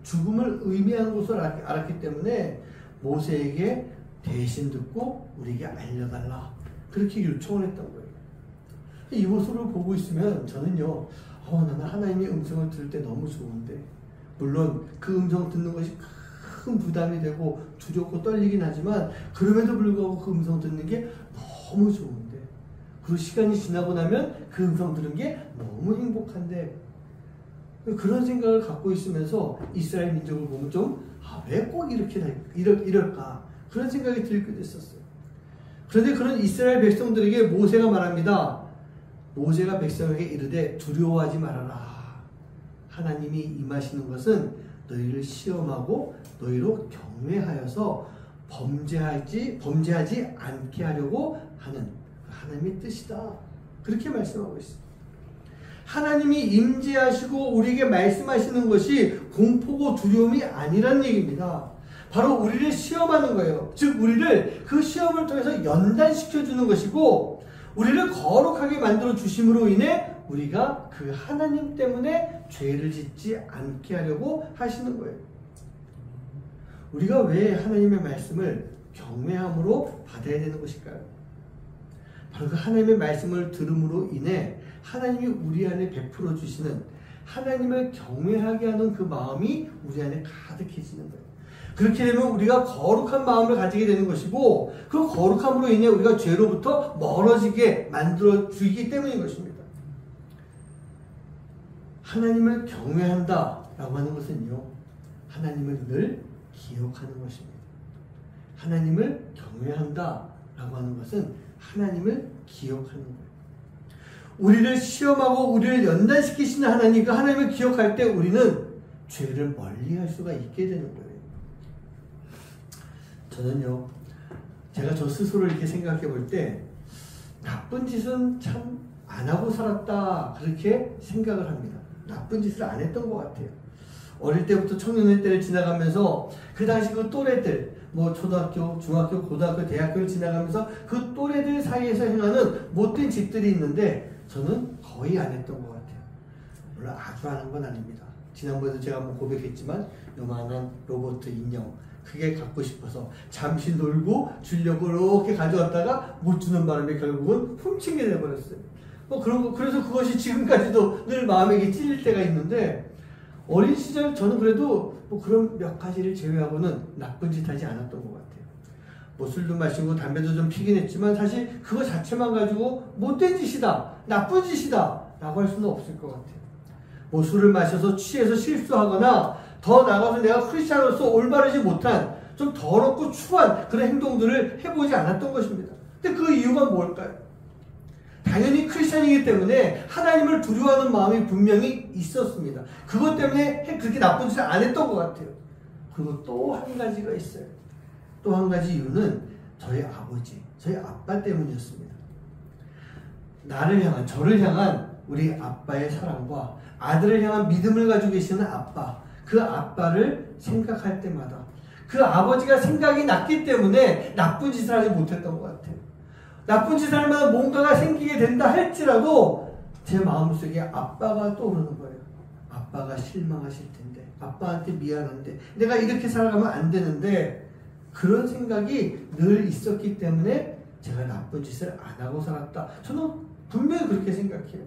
죽음을 의미하는 것을 알았기 때문에 모세에게 대신 듣고 우리에게 알려달라. 그렇게 요청을 했던 거예요. 이 모습을 보고 있으면 저는요, 나는 하나님의 음성을 들을 때 너무 좋은데, 물론 그 음성 듣는 것이 큰 부담이 되고 두렵고 떨리긴 하지만 그럼에도 불구하고 그 음성 듣는 게 너무 좋은데, 그리고 시간이 지나고 나면 그 음성 들은 게 너무 행복한데, 그런 생각을 갖고 있으면서 이스라엘 민족을 보면 좀 왜 꼭 이럴까 그런 생각이 들게 됐었어요. 그런데 그런 이스라엘 백성들에게 모세가 말합니다. 모세가 백성에게 이르되 두려워하지 말아라. 하나님이 임하시는 것은 너희를 시험하고 너희로 경외하여서 범죄하지 않게 하려고 하는 하나님의 뜻이다. 그렇게 말씀하고 있습니다. 하나님이 임재하시고 우리에게 말씀하시는 것이 공포고 두려움이 아니라는 얘기입니다. 바로 우리를 시험하는 거예요. 즉 우리를 그 시험을 통해서 연단시켜주는 것이고, 우리를 거룩하게 만들어 주심으로 인해 우리가 그 하나님 때문에 죄를 짓지 않게 하려고 하시는 거예요. 우리가 왜 하나님의 말씀을 경외함으로 받아야 되는 것일까요? 바로 그 하나님의 말씀을 들음으로 인해 하나님이 우리 안에 베풀어 주시는 하나님을 경외하게 하는 그 마음이 우리 안에 가득해지는 거예요. 그렇게 되면 우리가 거룩한 마음을 가지게 되는 것이고, 그 거룩함으로 인해 우리가 죄로부터 멀어지게 만들어 주기 때문인 것입니다. 하나님을 경외한다라고 하는 것은요, 하나님을 늘 기억하는 것입니다. 하나님을 경외한다라고 하는 것은 하나님을 기억하는 거예요. 우리를 시험하고 우리를 연단시키시는 하나님, 그 하나님을 기억할 때 우리는 죄를 멀리할 수가 있게 되는 거예요. 저는요, 제가 저 스스로 이렇게 생각해 볼 때 나쁜 짓은 참 안 하고 살았다, 그렇게 생각을 합니다. 나쁜 짓을 안 했던 것 같아요. 어릴 때부터 청년의 때를 지나가면서 그 당시 그 또래들, 초등학교, 중학교, 고등학교, 대학교를 지나가면서 그 또래들 사이에서 행하는 못된 짓들이 있는데 저는 거의 안 했던 것 같아요. 물론 아주 하는 건 아닙니다. 지난번에도 제가 한번 고백했지만 요만한 로봇 인형, 그게 갖고 싶어서 잠시 놀고 주려고 이렇게 가져왔다가 못 주는 바람에 결국은 훔치게 돼버렸어요. 그래서 그것이 지금까지도 늘 마음에 찔릴 때가 있는데, 어린 시절 저는 그래도 그런 몇 가지를 제외하고는 나쁜 짓 하지 않았던 것 같아요. 술도 마시고 담배도 좀 피긴 했지만 사실 그거 자체만 가지고 못된 짓이다, 나쁜 짓이다 라고 할 수는 없을 것 같아요. 술을 마셔서 취해서 실수하거나 더 나가서 내가 크리스찬으로서 올바르지 못한 좀 더럽고 추한 그런 행동들을 해보지 않았던 것입니다. 근데 그 이유가 뭘까요? 당연히 크리스찬이기 때문에 하나님을 두려워하는 마음이 분명히 있었습니다. 그것 때문에 그렇게 나쁜 짓을 안 했던 것 같아요. 그리고 또 한 가지가 있어요. 또 한 가지 이유는 저희 아버지, 저희 아빠 때문이었습니다. 저를 향한 우리 아빠의 사랑과 아들을 향한 믿음을 가지고 계시는 아빠, 그 아빠를 생각할 때마다 그 아버지가 생각이 났기 때문에 나쁜 짓을 하지 못했던 것 같아요. 나쁜 짓을 할 만한 뭔가가 생기게 된다 할지라도 제 마음속에 아빠가 떠오르는 거예요. 아빠가 실망하실 텐데, 아빠한테 미안한데, 내가 이렇게 살아가면 안 되는데, 그런 생각이 늘 있었기 때문에 제가 나쁜 짓을 안 하고 살았다. 저는 분명히 그렇게 생각해요.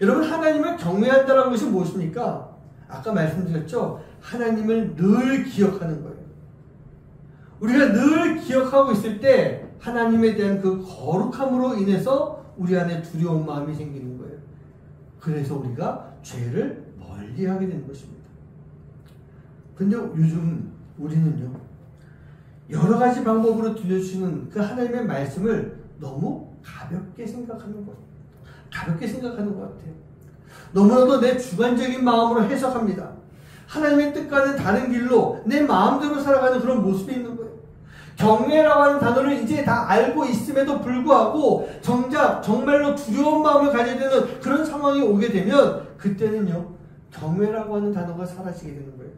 여러분, 하나님을 경외한다는 것이 무엇입니까? 아까 말씀드렸죠? 하나님을 늘 기억하는 거예요. 우리가 늘 기억하고 있을 때 하나님에 대한 그 거룩함으로 인해서 우리 안에 두려운 마음이 생기는 거예요. 그래서 우리가 죄를 멀리하게 되는 것입니다. 근데 요즘 우리는요, 여러 가지 방법으로 들려주시는 그 하나님의 말씀을 너무 가볍게 생각하는 거예요. 가볍게 생각하는 것 같아요. 너무나도 내 주관적인 마음으로 해석합니다. 하나님의 뜻과는 다른 길로 내 마음대로 살아가는 그런 모습이 있는 거예요. 경외라고 하는 단어를 이제 다 알고 있음에도 불구하고 정말로 두려운 마음을 가져야 되는 그런 상황이 오게 되면 그때는요, 경외라고 하는 단어가 사라지게 되는 거예요.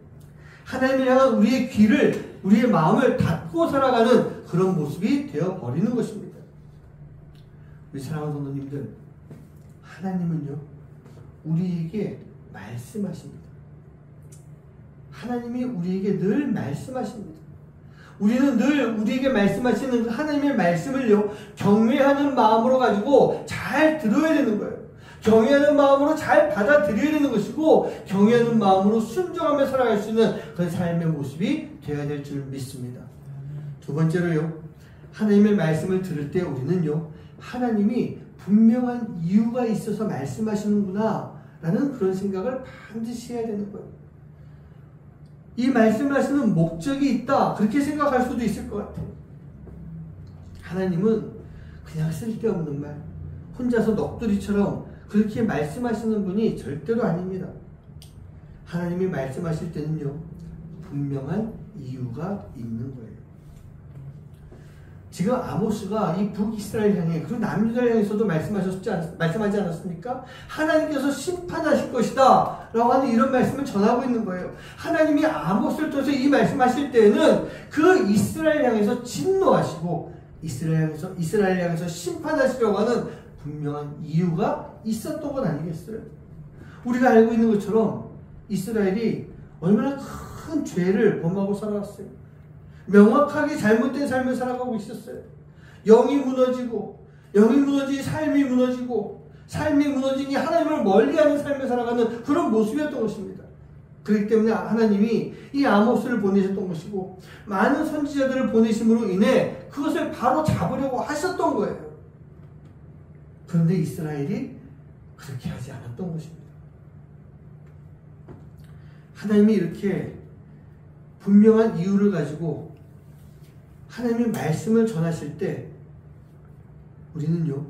하나님을 향한 우리의 귀를, 우리의 마음을 닫고 살아가는 그런 모습이 되어버리는 것입니다. 우리 사랑하는 성도님들, 하나님은요, 우리에게 말씀하십니다. 하나님이 우리에게 늘 말씀하십니다. 우리는 늘 우리에게 말씀하시는 하나님의 말씀을요, 경외하는 마음으로 가지고 잘 들어야 되는 거예요. 경외하는 마음으로 잘 받아들여야 되는 것이고, 경외하는 마음으로 순종하며 살아갈 수 있는 그 삶의 모습이 되어야 될 줄 믿습니다. 두 번째로요, 하나님의 말씀을 들을 때 우리는요, 하나님이 분명한 이유가 있어서 말씀하시는구나 라는 그런 생각을 반드시 해야 되는 거예요. 이 말씀을 하시는 목적이 있다, 그렇게 생각할 수도 있을 것 같아요. 하나님은 그냥 쓸데없는 말, 혼자서 넋두리처럼 그렇게 말씀하시는 분이 절대로 아닙니다. 하나님이 말씀하실 때는요, 분명한 이유가 있는 거예요. 지금 아모스가 이 북이스라엘 향해, 그리고 남유다를 향해서도 말씀하지 않았습니까? 하나님께서 심판하실 것이다 라고 하는 이런 말씀을 전하고 있는 거예요. 하나님이 아모스를 통해서 이 말씀하실 때는 그 이스라엘 향해서 진노하시고 이스라엘 향해서 심판하시려고 하는 분명한 이유가 있었던 건 아니겠어요? 우리가 알고 있는 것처럼 이스라엘이 얼마나 큰 죄를 범하고 살아왔어요. 명확하게 잘못된 삶을 살아가고 있었어요. 영이 무너지고, 삶이 무너지고, 삶이 무너지니 하나님을 멀리하는 삶을 살아가는 그런 모습이었던 것입니다. 그렇기 때문에 하나님이 이 아모스를 보내셨던 것이고, 많은 선지자들을 보내심으로 인해 그것을 바로 잡으려고 하셨던 거예요. 그런데 이스라엘이 그렇게 하지 않았던 것입니다. 하나님이 이렇게 분명한 이유를 가지고 하나님의 말씀을 전하실 때 우리는요,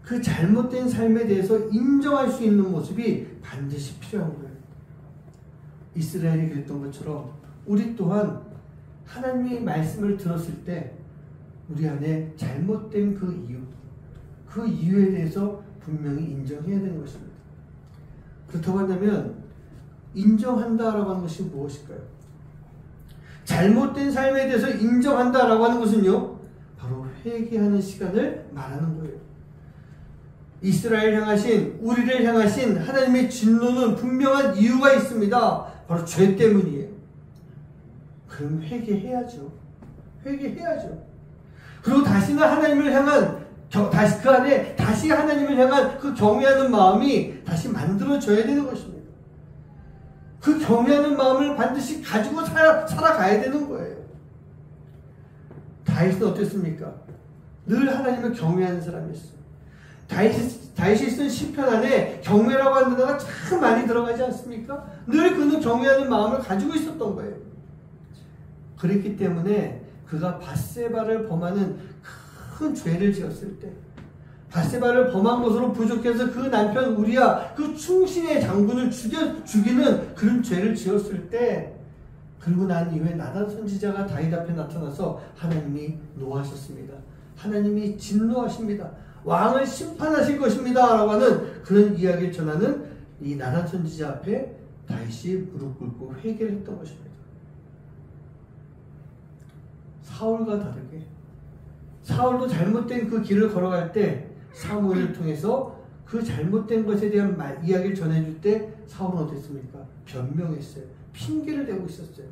그 잘못된 삶에 대해서 인정할 수 있는 모습이 반드시 필요한 거예요. 이스라엘이 그랬던 것처럼 우리 또한 하나님의 말씀을 들었을 때 우리 안에 잘못된 그 이유에 대해서 분명히 인정해야 되는 것입니다. 그렇다고 한다면 인정한다라고 하는 것이 무엇일까요? 잘못된 삶에 대해서 인정한다라고 하는 것은요, 바로 회개하는 시간을 말하는 거예요. 이스라엘 향하신, 우리를 향하신 하나님의 진노는 분명한 이유가 있습니다. 바로 죄 때문이에요. 그럼 회개해야죠. 그리고 다시는 하나님을 향한, 그 안에 다시 하나님을 향한 그 경외하는 마음이 다시 만들어져야 되는 것입니다. 그 경외하는 마음을 반드시 가지고 살아가야 되는 거예요. 다윗은 어땠습니까? 늘 하나님을 경외하는 사람이었어요. 다윗이 쓴 시편 안에 경외라고 하는 단어가 참 많이 들어가지 않습니까? 늘 그는 경외하는 마음을 가지고 있었던 거예요. 그랬기 때문에 그가 밧세바를 범하는 큰 죄를 지었을 때, 밧세바를 범한 것으로 부족해서 그 남편 우리야, 그 충신의 장군을 죽이는 그런 죄를 지었을 때, 그리고 난 이후에 나단 선지자가 다윗 앞에 나타나서 하나님이 노하셨습니다. 하나님이 진노하십니다. 왕을 심판하실 것입니다 라고 하는 그런 이야기를 전하는 이 나단 선지자 앞에 다윗이 무릎 꿇고 회개를 했던 것입니다. 사울과 다르게 사울도 잘못된 그 길을 걸어갈 때 사무엘을 통해서 그 잘못된 것에 대한 이야기를 전해줄 때 사울은 어땠습니까? 변명했어요. 핑계를 대고 있었어요.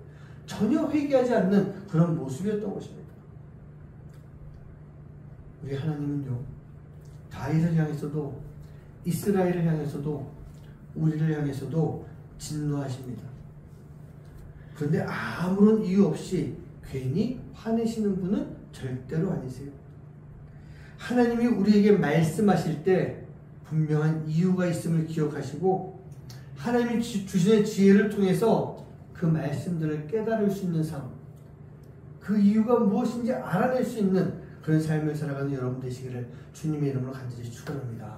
전혀 회개하지 않는 그런 모습이었던 것입니다. 우리 하나님은요, 다윗을 향해서도, 이스라엘을 향해서도, 우리를 향해서도 진노하십니다. 그런데 아무런 이유 없이 괜히 화내시는 분은 절대로 아니세요. 하나님이 우리에게 말씀하실 때 분명한 이유가 있음을 기억하시고 하나님이 주시는 지혜를 통해서 그 말씀들을 깨달을 수 있는 삶, 그 이유가 무엇인지 알아낼 수 있는 그런 삶을 살아가는 여러분 되시기를 주님의 이름으로 간절히 축원합니다.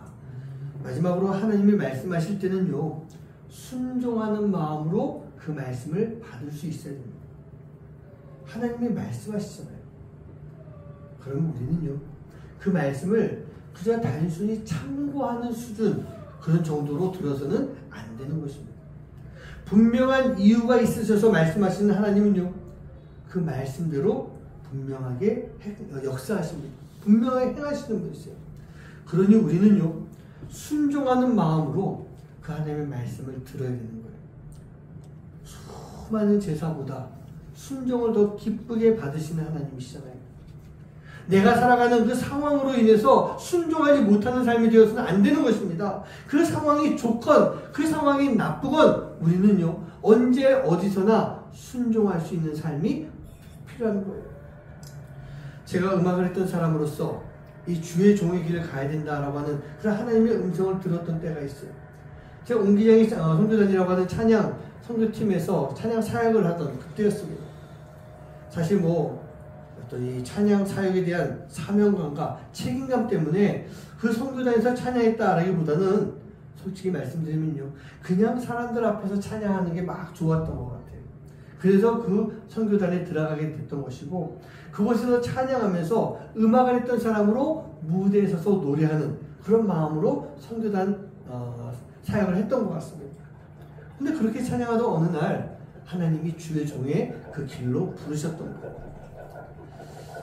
마지막으로 하나님이 말씀하실 때는요, 순종하는 마음으로 그 말씀을 받을 수 있어야 됩니다. 하나님이 말씀하시잖아요. 그럼 우리는요, 그 말씀을 그저 단순히 참고하는 수준, 그런 정도로 들어서는 안 되는 것입니다. 분명한 이유가 있으셔서 말씀하시는 하나님은요, 그 말씀대로 분명하게 역사하십니다. 분명하게 행하시는 분이세요. 그러니 우리는요, 순종하는 마음으로 그 하나님의 말씀을 들어야 되는 거예요. 수많은 제사보다 순종을 더 기쁘게 받으시는 하나님이시잖아요. 내가 살아가는 그 상황으로 인해서 순종하지 못하는 삶이 되어서는 안 되는 것입니다. 그 상황이 좋건 그 상황이 나쁘건 우리는요, 언제 어디서나 순종할 수 있는 삶이 필요한 거예요. 제가 음악을 했던 사람으로서 이 주의 종의 길을 가야 된다라고 하는 그런 하나님의 음성을 들었던 때가 있어요. 제가 옹기장이 선교단이라고 하는 찬양 선교팀에서 찬양 사역을 하던 그때였습니다. 사실 어떤 이 찬양 사역에 대한 사명감과 책임감 때문에 그 선교단에서 찬양했다라기보다는 솔직히 말씀드리면요, 그냥 사람들 앞에서 찬양하는 게 막 좋았던 것 같아요. 그래서 그 선교단에 들어가게 됐던 것이고, 그곳에서 찬양하면서 음악을 했던 사람으로 무대에 서서 노래하는 그런 마음으로 선교단 사역을 했던 것 같습니다. 근데 그렇게 찬양하던 어느 날 하나님이 주의 종의 그 길로 부르셨던 거예요.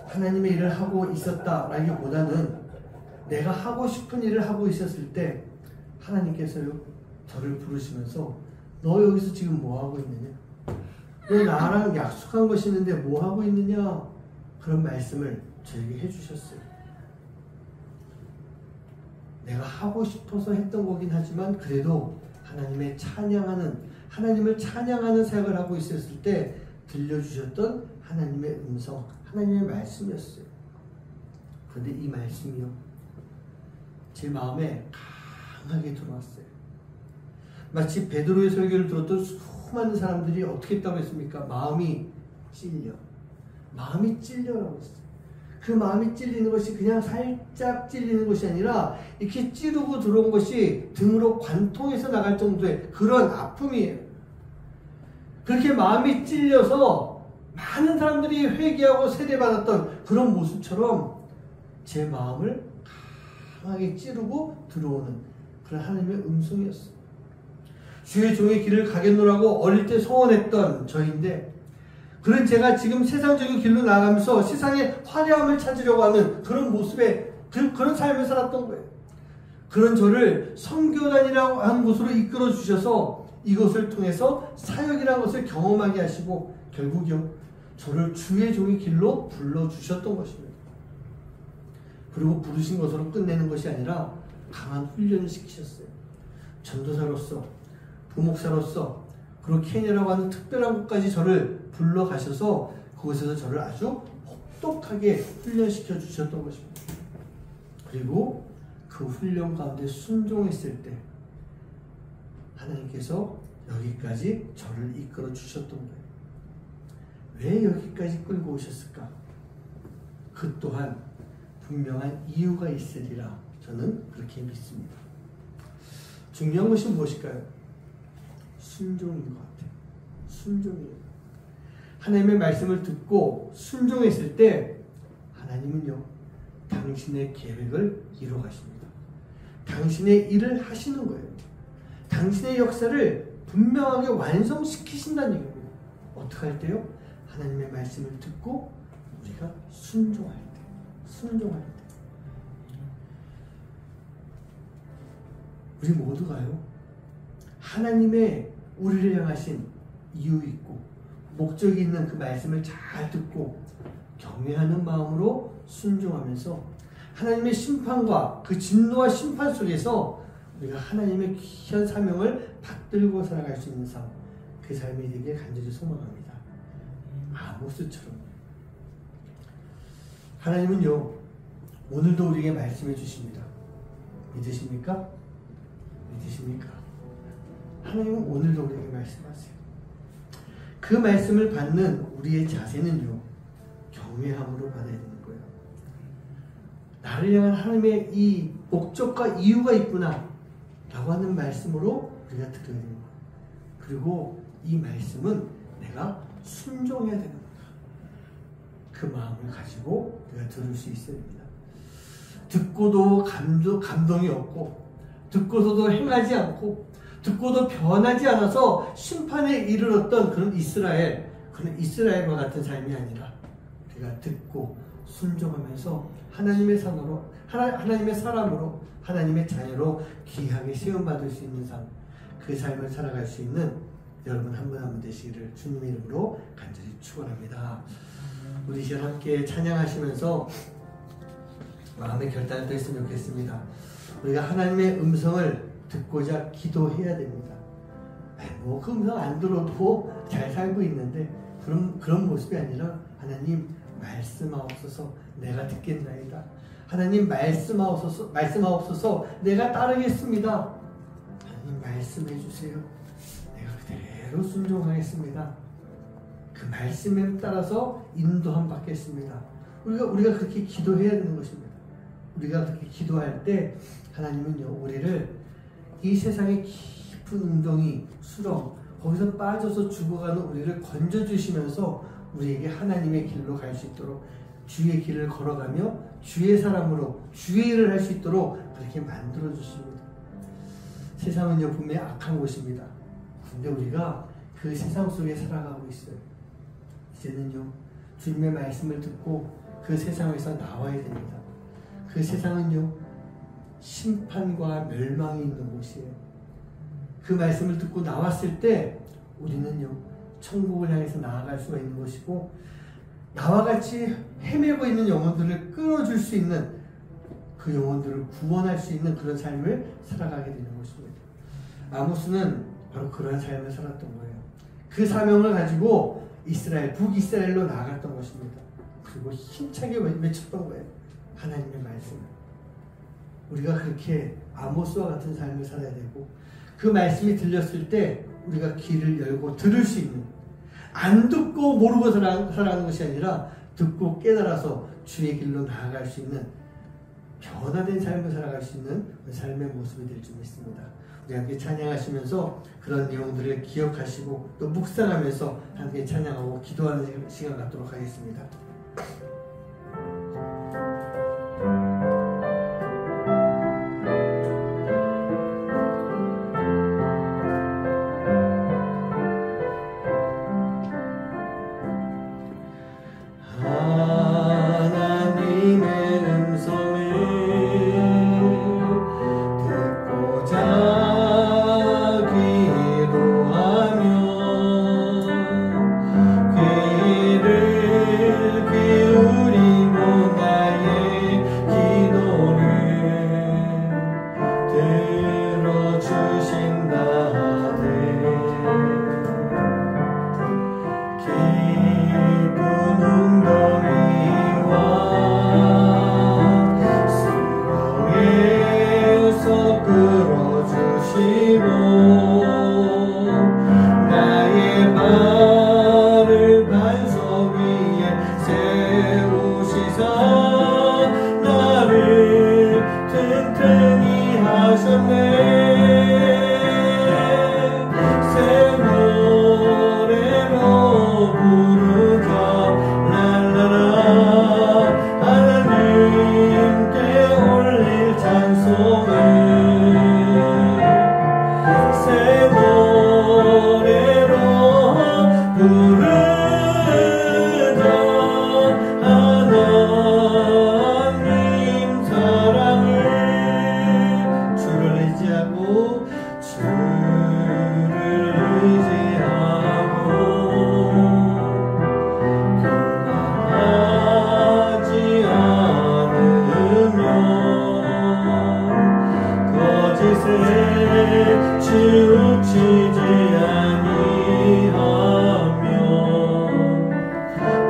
하나님의 일을 하고 있었다라기보다는 내가 하고 싶은 일을 하고 있었을 때 하나님께서요, 저를 부르시면서 너 여기서 지금 뭐 하고 있느냐? 너 나랑 약속한 것이 있는데 뭐 하고 있느냐? 그런 말씀을 저에게 해주셨어요. 내가 하고 싶어서 했던 거긴 하지만 그래도 하나님을 찬양하는 사역을 하고 있었을 때 들려주셨던 하나님의 음성, 하나님의 말씀이었어요. 그런데 이 말씀이요, 제 마음에 강하게 들어왔어요. 마치 베드로의 설교를 들었던 수많은 사람들이 어떻게 했다고 했습니까? 마음이 찔려라고 했어요. 그 마음이 찔리는 것이 그냥 살짝 찔리는 것이 아니라 이렇게 찌르고 들어온 것이 등으로 관통해서 나갈 정도의 그런 아픔이에요. 그렇게 마음이 찔려서 많은 사람들이 회개하고 세례받았던 그런 모습처럼 제 마음을 강하게 찌르고 들어오는 그런 하나님의 음성이었어요. 주의 종의 길을 가겠노라고 어릴 때 소원했던 저인데, 그런 제가 지금 세상적인 길로 나가면서 세상의 화려함을 찾으려고 하는 그런 모습에 그런 삶을 살았던 거예요. 그런 저를 선교단이라고 하는 곳으로 이끌어 주셔서 이것을 통해서 사역이라는 것을 경험하게 하시고 결국요, 저를 주의 종의 길로 불러주셨던 것입니다. 그리고 부르신 것으로 끝내는 것이 아니라 강한 훈련을 시키셨어요. 전도사로서, 부목사로서, 그리고 케냐라고 하는 특별한 곳까지 저를 불러가셔서 그곳에서 저를 아주 혹독하게 훈련시켜 주셨던 것입니다. 그리고 그 훈련 가운데 순종했을 때 하나님께서 여기까지 저를 이끌어 주셨던 거예요. 왜 여기까지 끌고 오셨을까? 그 또한 분명한 이유가 있으리라 저는 그렇게 믿습니다. 중요한 것이 무엇일까요? 순종인 것 같아요. 순종이에요. 하나님의 말씀을 듣고 순종했을 때 하나님은요, 당신의 계획을 이루어 가십니다. 당신의 일을 하시는 거예요. 당신의 역사를 분명하게 완성시키신다는 얘기입니다. 어떻게 할 때요? 하나님의 말씀을 듣고 우리가 순종할 때. 우리 모두가요, 하나님의 우리를 향하신 이유 있고 목적이 있는 그 말씀을 잘 듣고 경외하는 마음으로 순종하면서 하나님의 심판과 그 진노와 심판 속에서 우리가 하나님의 귀한 사명을 받들고 살아갈 수 있는 삶, 그 삶이 되길 간절히 소망합니다. 아모스처럼 하나님은요, 오늘도 우리에게 말씀해 주십니다. 믿으십니까? 믿으십니까? 하나님은 오늘도 우리에게 말씀하세요. 그 말씀을 받는 우리의 자세는요, 경외함으로 받아야 되는 거예요. 나를 향한 하나님의 이 목적과 이유가 있구나 라고 하는 말씀으로 우리가 들어야 되는 거예요. 그리고 이 말씀은 내가 순종해야 되는 거예요. 그 마음을 가지고 우리가 들을 수 있어야 됩니다. 듣고도 감동이 없고, 듣고서도 행하지 않고, 듣고도 변하지 않아서 심판에 이르렀던 그런 이스라엘과 같은 삶이 아니라, 우리가 듣고 순종하면서 하나님의 사람으로, 하나님의 자녀로 귀하게 시험받을 수 있는 삶, 그 삶을 살아갈 수 있는 여러분 한 분 한 분 되시기를 주님의 이름으로 간절히 축원합니다. 우리 시간 함께 찬양하시면서 마음의 결단을 또 했으면 좋겠습니다. 우리가 하나님의 음성을 듣고자 기도해야 됩니다. 그 음성 안 들어도 잘 살고 있는데 그런 모습이 아니라, 하나님 말씀하옵소서, 내가 듣겠나이다. 하나님 말씀하옵소서, 내가 따르겠습니다. 하나님 말씀해 주세요. 내가 그대로 순종하겠습니다. 그 말씀에 따라서 인도함 받겠습니다. 우리가 그렇게 기도해야 되는 것입니다. 우리가 그렇게 기도할 때 하나님은요, 우리를 이 세상의 깊은 웅덩이, 수렁, 거기서 빠져서 죽어가는 우리를 건져주시면서 우리에게 하나님의 길로 갈 수 있도록, 주의 길을 걸어가며 주의 사람으로 주의 일을 할 수 있도록 그렇게 만들어 주십니다. 세상은요, 분명히 악한 곳입니다. 근데 우리가 그 세상 속에 살아가고 있어요. 이제는요, 주님의 말씀을 듣고 그 세상에서 나와야 됩니다. 그 세상은요, 심판과 멸망이 있는 곳이에요. 그 말씀을 듣고 나왔을 때 우리는요, 천국을 향해서 나아갈 수가 있는 것이고, 나와 같이 헤매고 있는 영혼들을 끌어줄 수 있는, 그 영혼들을 구원할 수 있는 그런 삶을 살아가게 되는 것입니다. 아모스는 바로 그러한 삶을 살았던 거예요. 그 사명을 가지고 북이스라엘로 나아갔던 것입니다. 그리고 힘차게 외쳤던 거예요. 하나님의 말씀을. 우리가 그렇게 아모스와 같은 삶을 살아야 되고, 그 말씀이 들렸을 때 우리가 귀를 열고 들을 수 있는, 안 듣고 모르고 살아가는 것이 아니라 듣고 깨달아서 주의 길로 나아갈 수 있는, 변화된 삶을 살아갈 수 있는 삶의 모습이 될 줄 믿습니다. 우리 함께 찬양하시면서 그런 내용들을 기억하시고 또 묵상하면서 함께 찬양하고 기도하는 시간 갖도록 하겠습니다.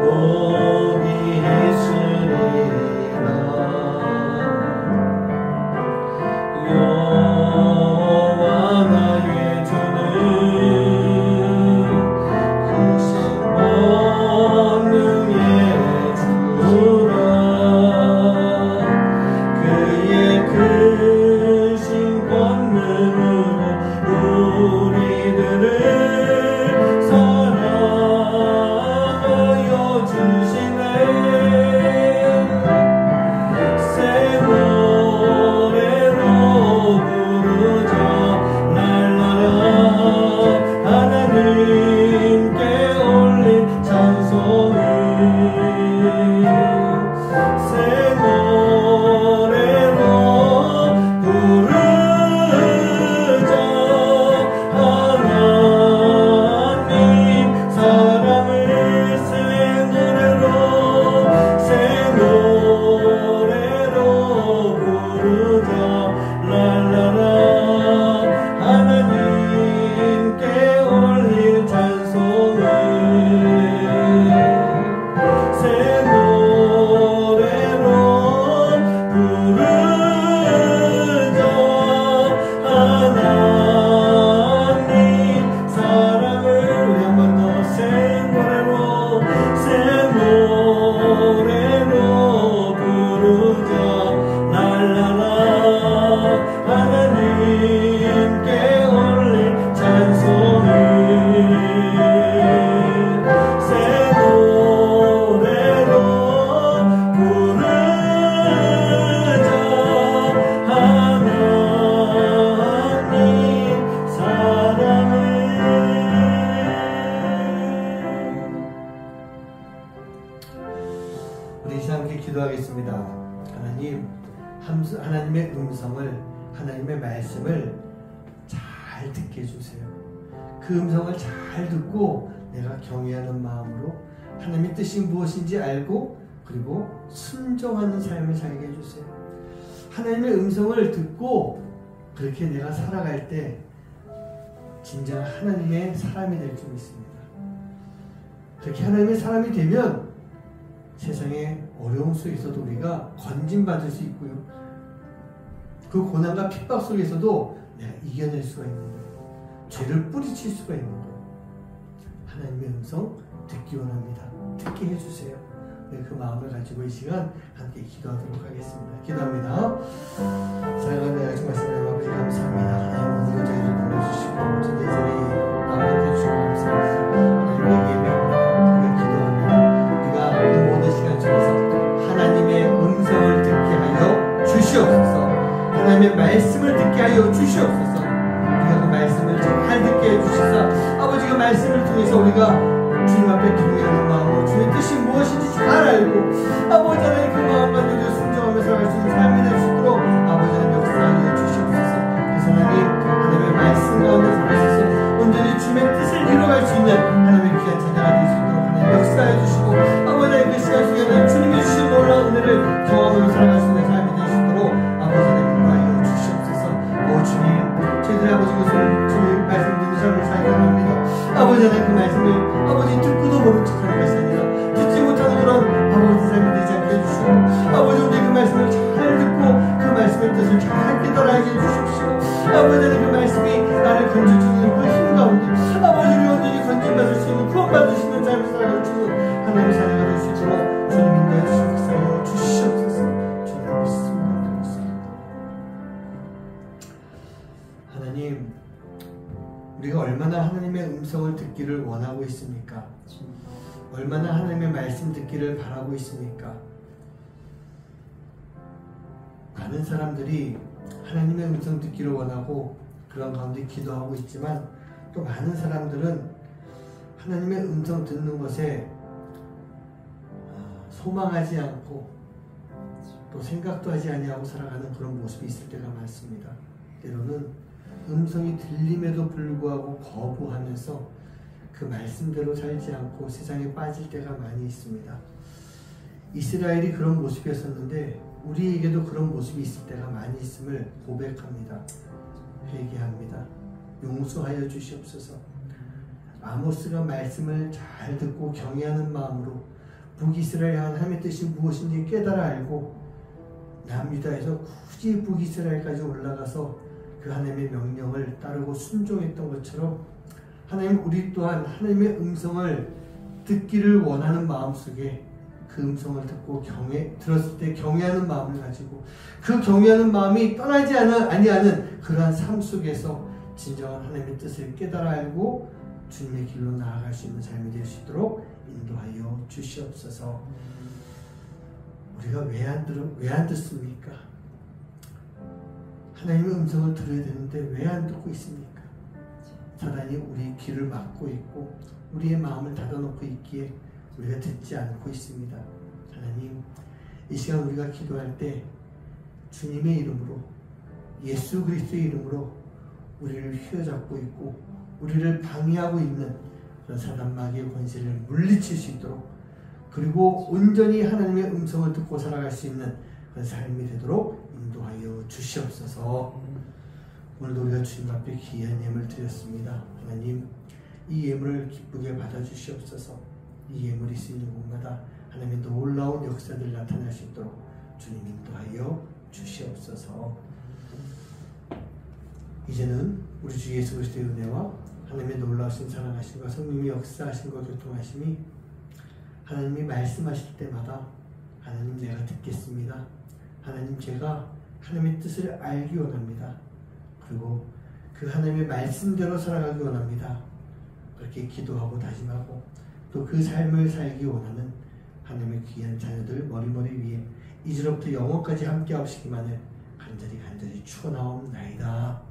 오기 예수님 하나님의 말씀을 잘 듣게 해주세요. 그 음성을 잘 듣고 내가 경외하는 마음으로 하나님의 뜻이 무엇인지 알고 그리고 순종하는 삶을 살게 해주세요. 하나님의 음성을 듣고 그렇게 내가 살아갈 때 진정 하나님의 사람이 될 줄 믿습니다. 그렇게 하나님의 사람이 되면 세상의 어려움 속에서도 우리가 건진받을 수 있고요. 그 고난과 핍박 속에서도 내가 이겨낼 수가 있는 거예요. 죄를 뿌리칠 수가 있는 거예요. 하나님의 음성 듣기 원합니다. 듣게 해주세요. 네, 그 마음을 가지고 이 시간 함께 기도하도록 하겠습니다. 기도합니다. 사랑하는 하나님 말씀을 아버지 감사합니다. 하나님 오늘 저희를 불러주시고 저희 자리 나오게 해주시고 감사합니다. 하나님의 예배입니다. 우리가 기도합니다. 우리가 이 모든 시간 속에서 하나님의 음성을 듣게 하여 주시옵소서. 하나님의 말씀을 듣게 하여 주시옵소서. 우리가 그 말씀을 잘 듣게 해주시사 아버지 그 말씀을 통해서 우리가 주님 앞에 경외하는 마음으로 주님의 뜻이 무엇인지 잘 알고 아버지 하나님 그 마음 가지고 순종하며 살아갈 수 있는 삶이 될 수 있도록 아버지 하나님 역사하여 주시옵소서. 그래서 하나님의 말씀 가운데 살아서 온전히 주님의 뜻을 이루어갈 수 있는 하나님의 귀한 자녀가 될 수 있도록 하나님 역사해 주시고 아버지 하나님 그 시간 속에는 주님이 주신 놀라운 은혜를 경험하며 살아갈 수 있는 삶이 될 수 있도록 아버지 하나님 인도하여 주시옵소서. 오 주님 저희들의 아버지 그 주님 말씀 듣는 삶을 살게 합니다. 아버지 하나님 그 말씀을 아버지 듣고도 모른 척하는 것이 아니라 듣지 못하는 그런 아버지 삶이 되지 않게 해주시고 아버지 오늘 그 말씀을 잘 듣고 그 말씀의 뜻을 잘 깨달아게 해주십시오. 아버지 하나님 그 말씀이 나를 건져주는 그 힘 가운데 아버지를 온전히 건져받을 수 있는 구원받을 수 있는 삶을 살아갈 수 있는 하나님의 자녀가 될 수 있도록 주님 인도해 주시옵소서. 주님 믿습니다. 하나님 우리가 얼마나 하나님의 음성을 듣기를 원하고 있습니까? 얼마나 하나님의 말씀 듣기를 바라고 있습니까? 많은 사람들이 하나님의 음성 듣기를 원하고 그런 가운데 기도하고 있지만 또 많은 사람들은 하나님의 음성 듣는 것에 소망하지 않고 또 생각도 하지 아니하고 살아가는 그런 모습이 있을 때가 많습니다. 때로는 음성이 들림에도 불구하고 거부하면서 그 말씀대로 살지 않고 세상에 빠질 때가 많이 있습니다. 이스라엘이 그런 모습이었었는데 우리에게도 그런 모습이 있을 때가 많이 있음을 고백합니다. 회개합니다. 용서하여 주시옵소서. 아모스가 말씀을 잘 듣고 경외하는 마음으로 북이스라엘 하나님의 뜻이 무엇인지 깨달아 알고 남유다에서 굳이 북이스라엘까지 올라가서 그 하나님의 명령을 따르고 순종했던 것처럼 하나님 우리 또한 하나님의 음성을 듣기를 원하는 마음속에 그 음성을 듣고 들었을 때 경외하는 마음을 가지고 그 경외하는 마음이 떠나지 아니하는 그러한 삶 속에서 진정한 하나님의 뜻을 깨달아 알고 주님의 길로 나아갈 수 있는 삶이 될 수 있도록 인도하여 주시옵소서. 우리가 왜 안 듣습니까? 하나님의 음성을 들어야 되는데 왜 안 듣고 있습니까? 사단이 우리 귀를 막고 있고 우리의 마음을 닫아놓고 있기에 우리가 듣지 않고 있습니다. 하나님 이 시간 우리가 기도할 때 주님의 이름으로 예수 그리스도의 이름으로 우리를 휘어잡고 있고 우리를 방해하고 있는 그런 사단 마귀의 권세를 물리칠 수 있도록 그리고 온전히 하나님의 음성을 듣고 살아갈 수 있는 그런 삶이 되도록 인도하여 주시옵소서. 오늘도 우리가 주님 앞에 귀한 예물을 드렸습니다. 하나님 이 예물을 기쁘게 받아주시옵소서. 이 예물이 쓰이는 곳마다 하나님의 놀라운 역사들 나타날 수 있도록 주님 인도하여 주시옵소서. 이제는 우리 주 예수 그리스도의 은혜와 하나님의 놀라우신 사랑하심과 성령의 역사하심과 교통하심이 하나님이 말씀하실 때마다 하나님 내가 듣겠습니다. 하나님 제가 하나님의 뜻을 알기 원합니다. 그리고 그 하나님의 말씀대로 살아가기 원합니다. 그렇게 기도하고 다짐하고 또 그 삶을 살기 원하는 하나님의 귀한 자녀들 머리머리 위에 이제로부터 영원까지 함께 하시기만을 간절히 축원하옵나이다.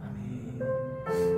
아멘.